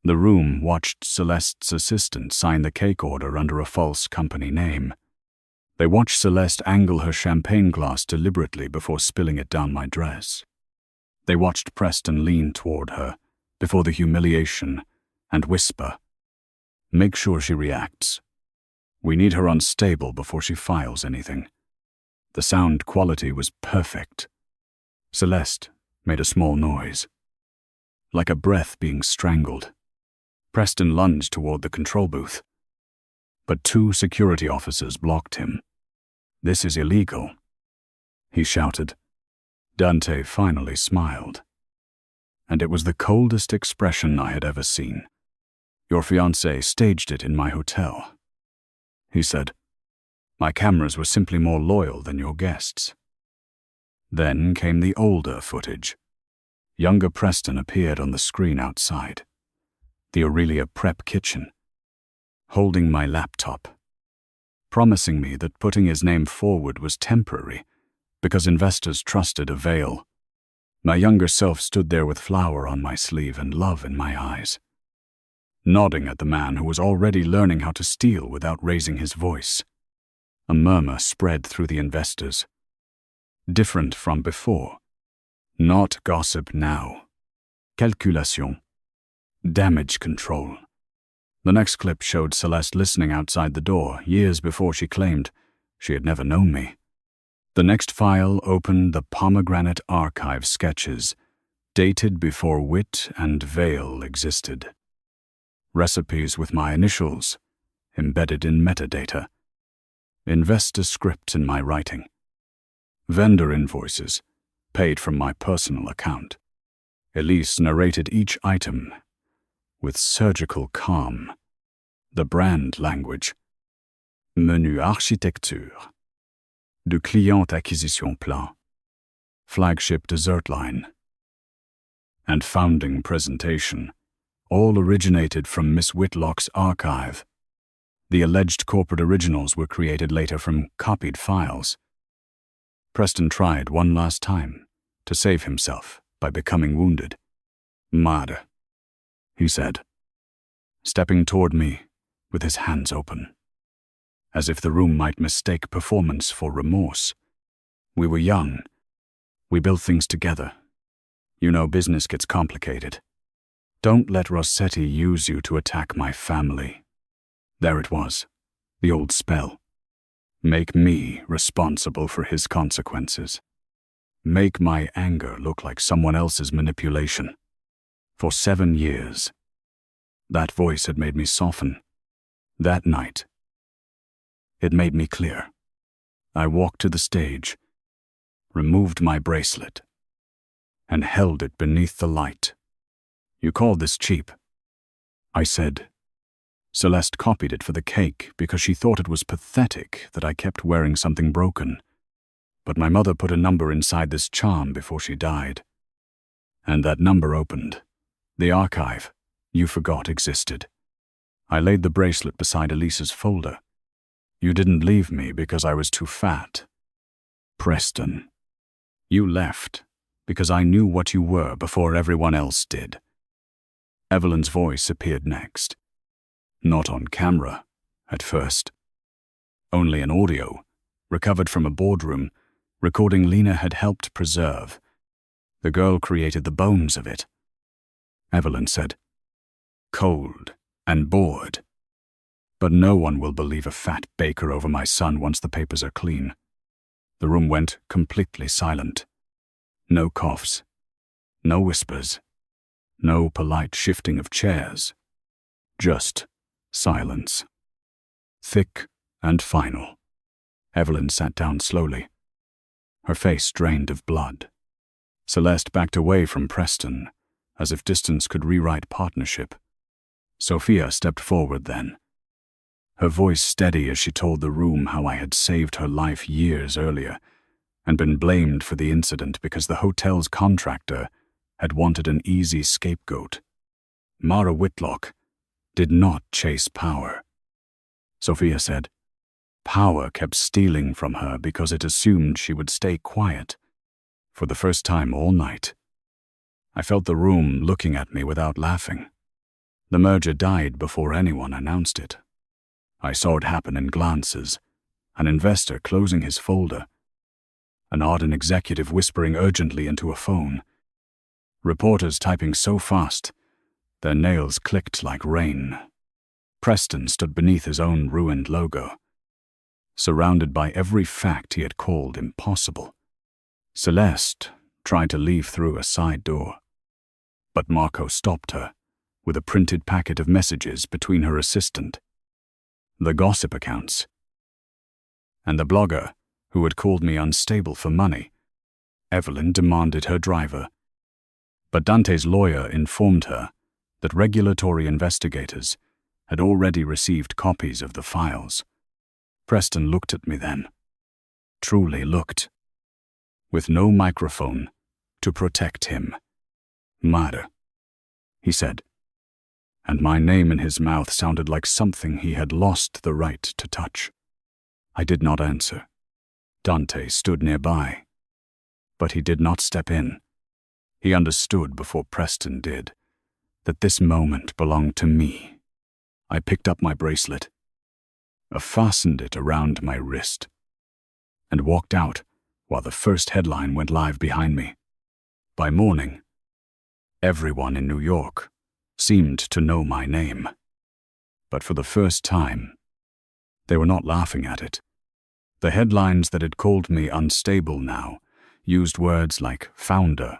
The room watched Celeste's assistant sign the cake order under a false company name. They watched Celeste angle her champagne glass deliberately before spilling it down my dress. They watched Preston lean toward her before the humiliation and whisper, "Make sure she reacts. We need her unstable before she files anything." The sound quality was perfect. Celeste made a small noise, like a breath being strangled. Preston lunged toward the control booth, but 2 security officers blocked him. "This is illegal," he shouted. Dante finally smiled, and it was the coldest expression I had ever seen. "Your fiancé staged it in my hotel," he said. "My cameras were simply more loyal than your guests." Then came the older footage. Younger Preston appeared on the screen outside, the Aurelia Prep kitchen, holding my laptop, promising me that putting his name forward was temporary because investors trusted a Vale. My younger self stood there with flour on my sleeve and love in my eyes, nodding at the man who was already learning how to steal without raising his voice. A murmur spread through the investors. Different from before. Not gossip now. Calculation. Damage control. The next clip showed Celeste listening outside the door years before she claimed she had never known me. The next file opened the Pomegranate Archive sketches, dated before Wit and Vale existed. Recipes with my initials, embedded in metadata. Investor script in my writing. Vendor invoices, paid from my personal account. Elise narrated each item with surgical calm. The brand language. Menu architecture. De client acquisition plan. Flagship dessert line. And founding presentation. All originated from Miss Whitlock's archive. The alleged corporate originals were created later from copied files. Preston tried one last time to save himself by becoming wounded. "Mad," he said, stepping toward me with his hands open, as if the room might mistake performance for remorse. "We were young. We built things together. You know, business gets complicated. Don't let Rossetti use you to attack my family." There it was, the old spell. Make me responsible for his consequences. Make my anger look like someone else's manipulation. For 7 years. That voice had made me soften. That night, it made me clear. I walked to the stage, removed my bracelet, and held it beneath the light. "You called this cheap," I said, Celeste copied it for the cake because she thought it was pathetic that I kept wearing something broken. But my mother put a number inside this charm before she died. And that number opened. The archive you forgot existed. I laid the bracelet beside Elisa's folder. You didn't leave me because I was too fat. Preston, you left because I knew what you were before everyone else did. Evelyn's voice appeared next. Not on camera, at first. Only an audio, recovered from a boardroom, recording Lena had helped preserve. The girl created the bones of it. Evelyn said, cold and bored. But no one will believe a fat baker over my son once the papers are clean. The room went completely silent. No coughs. No whispers. No polite shifting of chairs. Just silence. Thick and final. Evelyn sat down slowly. Her face drained of blood. Celeste backed away from Preston, as if distance could rewrite partnership. Sophia stepped forward then, her voice steady as she told the room how I had saved her life years earlier and been blamed for the incident because the hotel's contractor had wanted an easy scapegoat. Mara Whitlock did not chase power. Sophia said, power kept stealing from her because it assumed she would stay quiet. For the first time all night, I felt the room looking at me without laughing. The merger died before anyone announced it. I saw it happen in glances, an investor closing his folder, an Arden executive whispering urgently into a phone, reporters typing so fast their nails clicked like rain. Preston stood beneath his own ruined logo, surrounded by every fact he had called impossible. Celeste tried to leave through a side door, but Marco stopped her with a printed packet of messages between her assistant, the gossip accounts, and the blogger who had called me unstable for money. Evelyn demanded her driver, but Dante's lawyer informed her that regulatory investigators had already received copies of the files. Preston looked at me then, truly looked, with no microphone to protect him. Mara, he said, and my name in his mouth sounded like something he had lost the right to touch. I did not answer. Dante stood nearby, but he did not step in. He understood before Preston did that this moment belonged to me. I picked up my bracelet, fastened it around my wrist, and walked out while the first headline went live behind me. By morning, everyone in New York seemed to know my name. But for the first time, they were not laughing at it. The headlines that had called me unstable now used words like founder,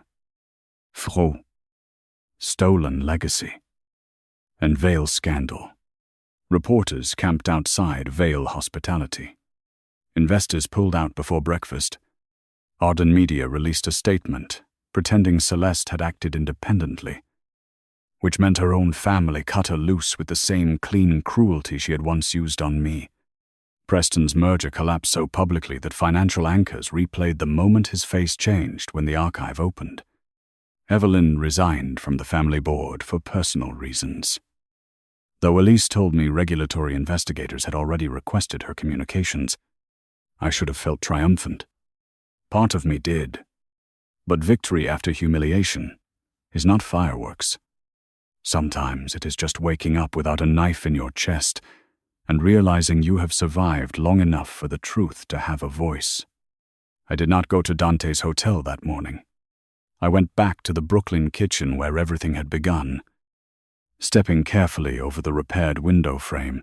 fraude, stolen legacy, and Vale scandal. Reporters camped outside Vale Hospitality. Investors pulled out before breakfast. Arden Media released a statement pretending Celeste had acted independently, which meant her own family cut her loose with the same clean cruelty she had once used on me. Preston's merger collapsed so publicly that financial anchors replayed the moment his face changed when the archive opened. Evelyn resigned from the family board for personal reasons. Though Elise told me regulatory investigators had already requested her communications, I should have felt triumphant. Part of me did. But victory after humiliation is not fireworks. Sometimes it is just waking up without a knife in your chest and realizing you have survived long enough for the truth to have a voice. I did not go to Dante's hotel that morning. I went back to the Brooklyn kitchen where everything had begun, stepping carefully over the repaired window frame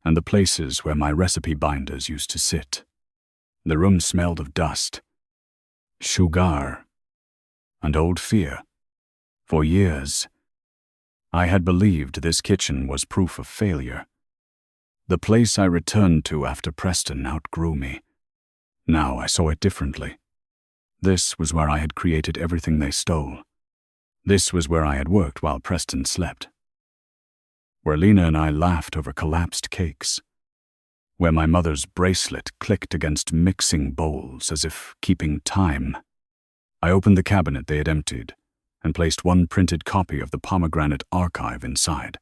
and the places where my recipe binders used to sit. The room smelled of dust, sugar, and old fear. For years, I had believed this kitchen was proof of failure. The place I returned to after Preston outgrew me. Now I saw it differently. This was where I had created everything they stole. This was where I had worked while Preston slept. where Lena and I laughed over collapsed cakes, where my mother's bracelet clicked against mixing bowls as if keeping time. I opened the cabinet they had emptied and placed one printed copy of the Pomegranate Archive inside,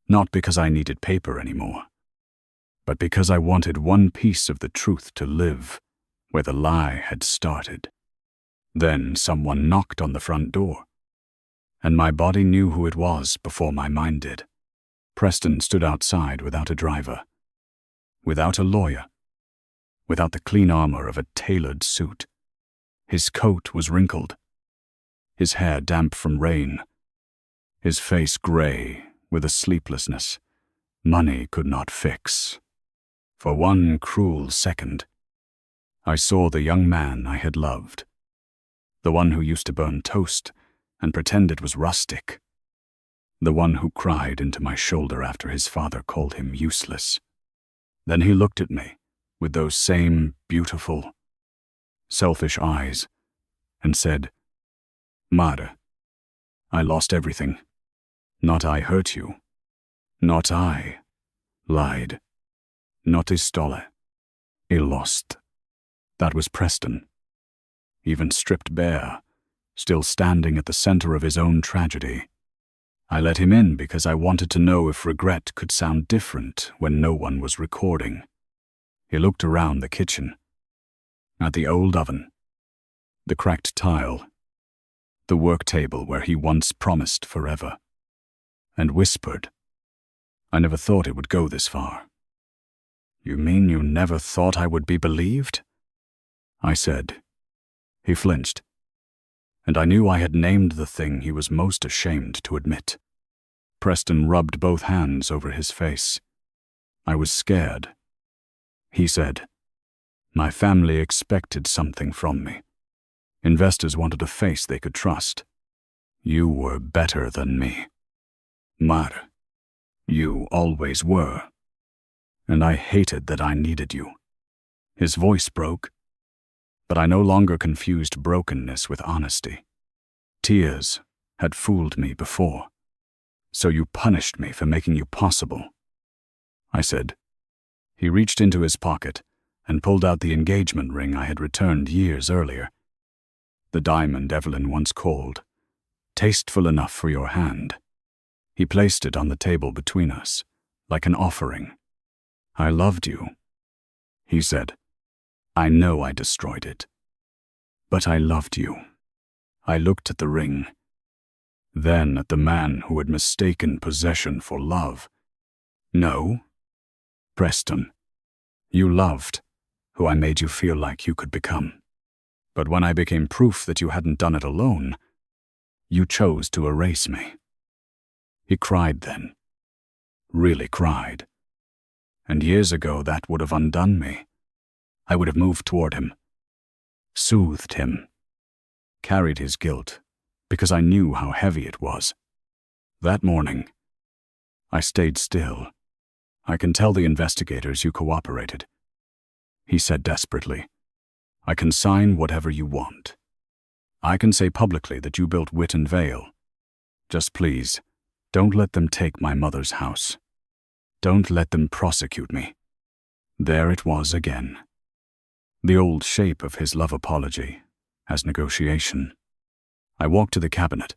not because I needed paper anymore, but because I wanted one piece of the truth to live where the lie had started. Then someone knocked on the front door, and my body knew who it was before my mind did. Preston stood outside without a driver, without a lawyer, without the clean armor of a tailored suit. His coat was wrinkled, his hair damp from rain, his face gray with a sleeplessness money could not fix. For one cruel second, I saw the young man I had loved, the one who used to burn toast and pretend it was rustic, the one who cried into my shoulder after his father called him useless. Then he looked at me with those same beautiful, selfish eyes and said, "Mare, I lost everything. Not I hurt you. Not I lied. Not istole. I lost." That was Preston, even stripped bare, still standing at the center of his own tragedy. I let him in because I wanted to know if regret could sound different when no one was recording. He looked around the kitchen, at the old oven, the cracked tile, the work table where he once promised forever, and whispered, "I never thought it would go this far." "You mean you never thought I would be believed?" I said. He flinched, and I knew I had named the thing he was most ashamed to admit. Preston rubbed both hands over his face. I was scared. He said, "My family expected something from me. Investors wanted a face they could trust. You were better than me. Mare, you always were. And I hated that I needed you." His voice broke, but I no longer confused brokenness with honesty. Tears had fooled me before. "So you punished me for making you possible," I said. He reached into his pocket and pulled out the engagement ring I had returned years earlier. The diamond Evelyn once called, "tasteful enough for your hand." He placed it on the table between us, like an offering. "I loved you," he said. "I know I destroyed it, but I loved you." I looked at the ring, then at the man who had mistaken possession for love. "No, Preston, you loved who I made you feel like you could become. But when I became proof that you hadn't done it alone, you chose to erase me." He cried then, really cried. And years ago that would have undone me. I would have moved toward him, soothed him, carried his guilt, because I knew how heavy it was. That morning, I stayed still. "I can tell the investigators you cooperated," he said desperately. "I can sign whatever you want. I can say publicly that you built Witten Vale. Just please, don't let them take my mother's house. Don't let them prosecute me." There it was again. The old shape of his love apology as negotiation. I walked to the cabinet,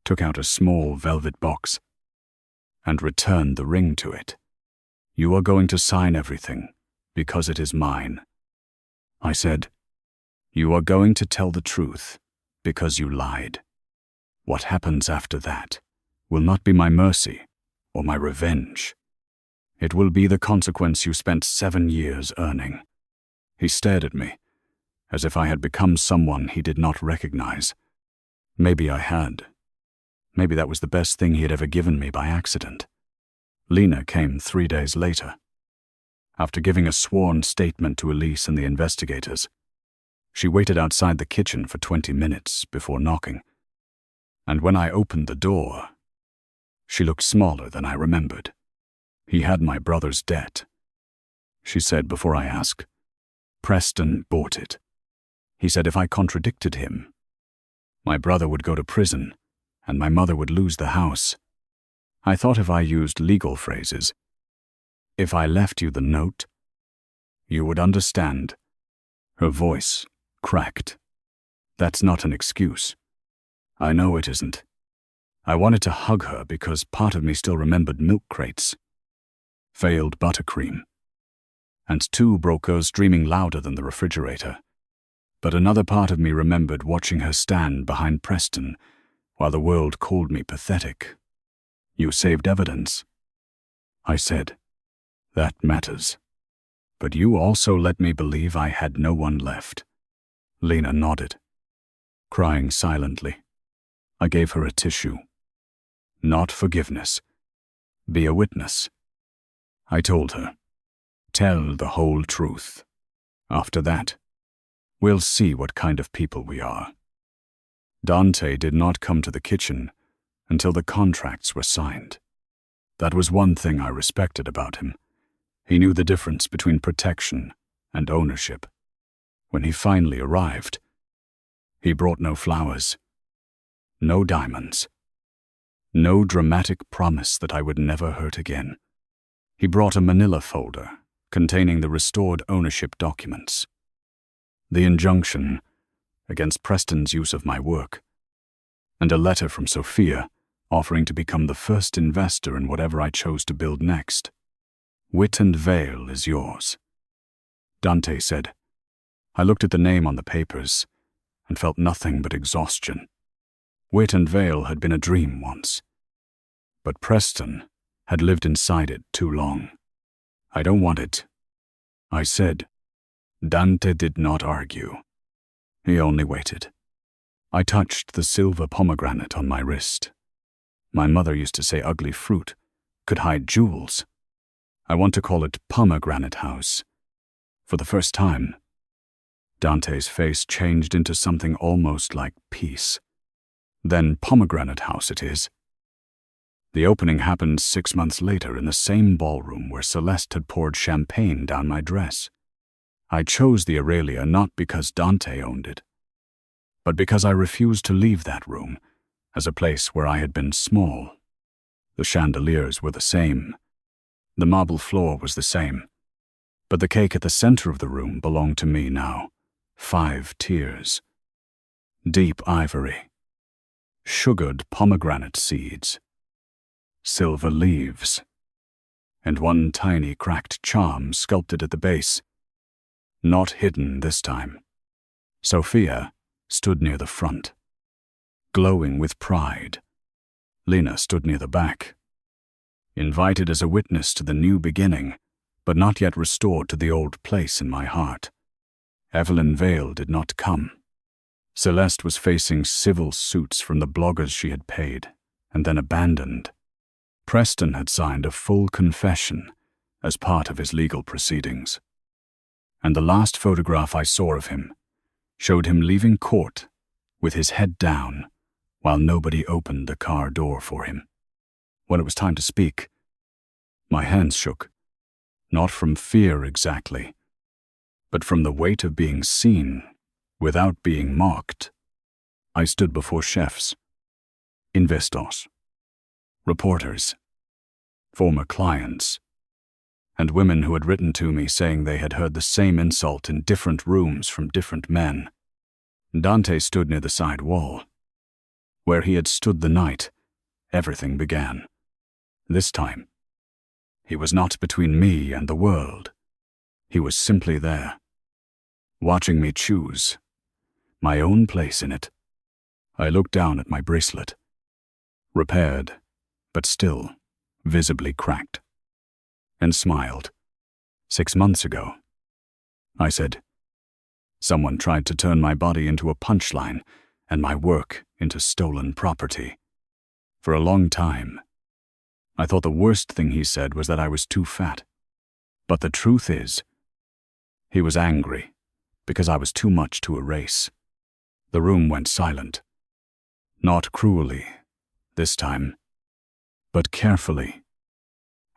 took out a small velvet box, and returned the ring to it. "You are going to sign everything because it is mine," I said. "You are going to tell the truth because you lied. What happens after that will not be my mercy or my revenge. It will be the consequence you spent 7 years earning." He stared at me, as if I had become someone he did not recognize. Maybe I had. Maybe that was the best thing he had ever given me by accident. Lena came 3 days later. After giving a sworn statement to Elise and the investigators, she waited outside the kitchen for 20 minutes before knocking. And when I opened the door, she looked smaller than I remembered. "He had my brother's debt," she said before I asked. "Preston bought it. He said if I contradicted him, my brother would go to prison and my mother would lose the house. I thought if I used legal phrases, if I left you the note, you would understand. Her voice cracked. That's not an excuse. I know it isn't. I wanted to hug her because part of me still remembered milk crates, failed buttercream, and 2 brokers streaming louder than the refrigerator. But another part of me remembered watching her stand behind Preston while the world called me pathetic. You saved evidence, I said. That matters. But you also let me believe I had no one left. Lena nodded, crying silently. I gave her a tissue. Not forgiveness. Be a witness. I told her, tell the whole truth. After that, we'll see what kind of people we are. Dante did not come to the kitchen until the contracts were signed. That was one thing I respected about him. He knew the difference between protection and ownership. When he finally arrived, he brought no flowers, no diamonds, no dramatic promise that I would never hurt again. He brought a manila folder containing the restored ownership documents, the injunction against Preston's use of my work, and a letter from Sophia offering to become the first investor in whatever I chose to build next. Wit and Vale is yours, Dante said. I looked at the name on the papers and felt nothing but exhaustion. Wit and Vale had been a dream once, but Preston had lived inside it too long. I don't want it, I said. Dante did not argue. He only waited. I touched the silver pomegranate on my wrist. My mother used to say ugly fruit could hide jewels. I want to call it Pomegranate House. For the first time, Dante's face changed into something almost like peace. Then Pomegranate House it is. The opening happened 6 months later in the same ballroom where Celeste had poured champagne down my dress. I chose the Aurelia not because Dante owned it, but because I refused to leave that room as a place where I had been small. The chandeliers were the same. The marble floor was the same. But the cake at the center of the room belonged to me now. 5 tiers. Deep ivory. Sugared pomegranate seeds. Silver leaves. And one tiny cracked charm sculpted at the base. Not hidden this time. Sophia stood near the front, glowing with pride. Lena stood near the back, invited as a witness to the new beginning, but not yet restored to the old place in my heart. Evelyn Vale did not come. Celeste was facing civil suits from the bloggers she had paid and then abandoned. Preston had signed a full confession as part of his legal proceedings. And the last photograph I saw of him showed him leaving court with his head down while nobody opened the car door for him. When it was time to speak, my hands shook, not from fear exactly, but from the weight of being seen without being mocked. I stood before chefs, investors, reporters, former clients, and women who had written to me saying they had heard the same insult in different rooms from different men. Dante stood near the side wall. Where he had stood the night, everything began. This time, he was not between me and the world. He was simply there, watching me choose my own place in it. I looked down at my bracelet, repaired, but still visibly cracked, and smiled. 6 months ago, I said, someone tried to turn my body into a punchline and my work into stolen property. For a long time, I thought the worst thing he said was that I was too fat. But the truth is, he was angry because I was too much to erase. The room went silent. Not cruelly, this time, but carefully,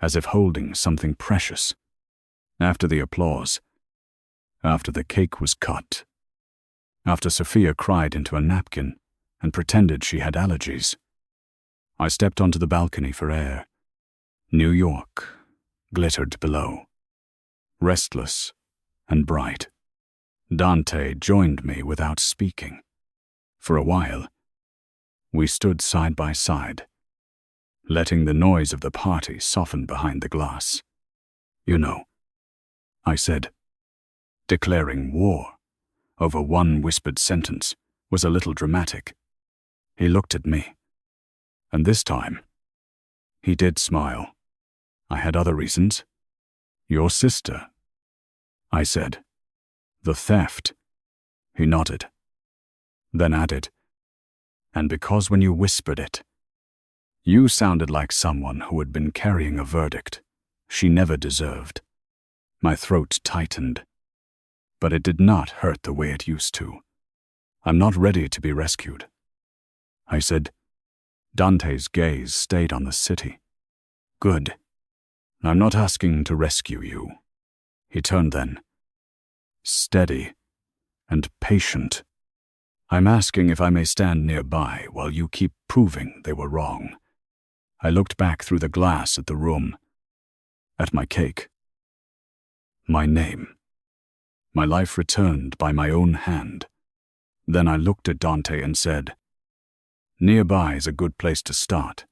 as if holding something precious. After the applause, after the cake was cut, after Sophia cried into a napkin and pretended she had allergies, I stepped onto the balcony for air. New York glittered below, restless and bright. Dante joined me without speaking. For a while, we stood side by side, letting the noise of the party soften behind the glass. "You know," I said, declaring war over one whispered sentence was a little dramatic. He looked at me, and this time, he did smile. "I had other reasons. Your sister," I said. "The theft." He nodded, then added, "And because when you whispered it, you sounded like someone who had been carrying a verdict she never deserved." My throat tightened, but it did not hurt the way it used to. "I'm not ready to be rescued," I said. Dante's gaze stayed on the city. "Good. I'm not asking to rescue you." He turned then, steady and patient. "I'm asking if I may stand nearby while you keep proving they were wrong." I looked back through the glass at the room, at my cake, my name, my life returned by my own hand. Then I looked at Dante and said, "Nearby is a good place to start."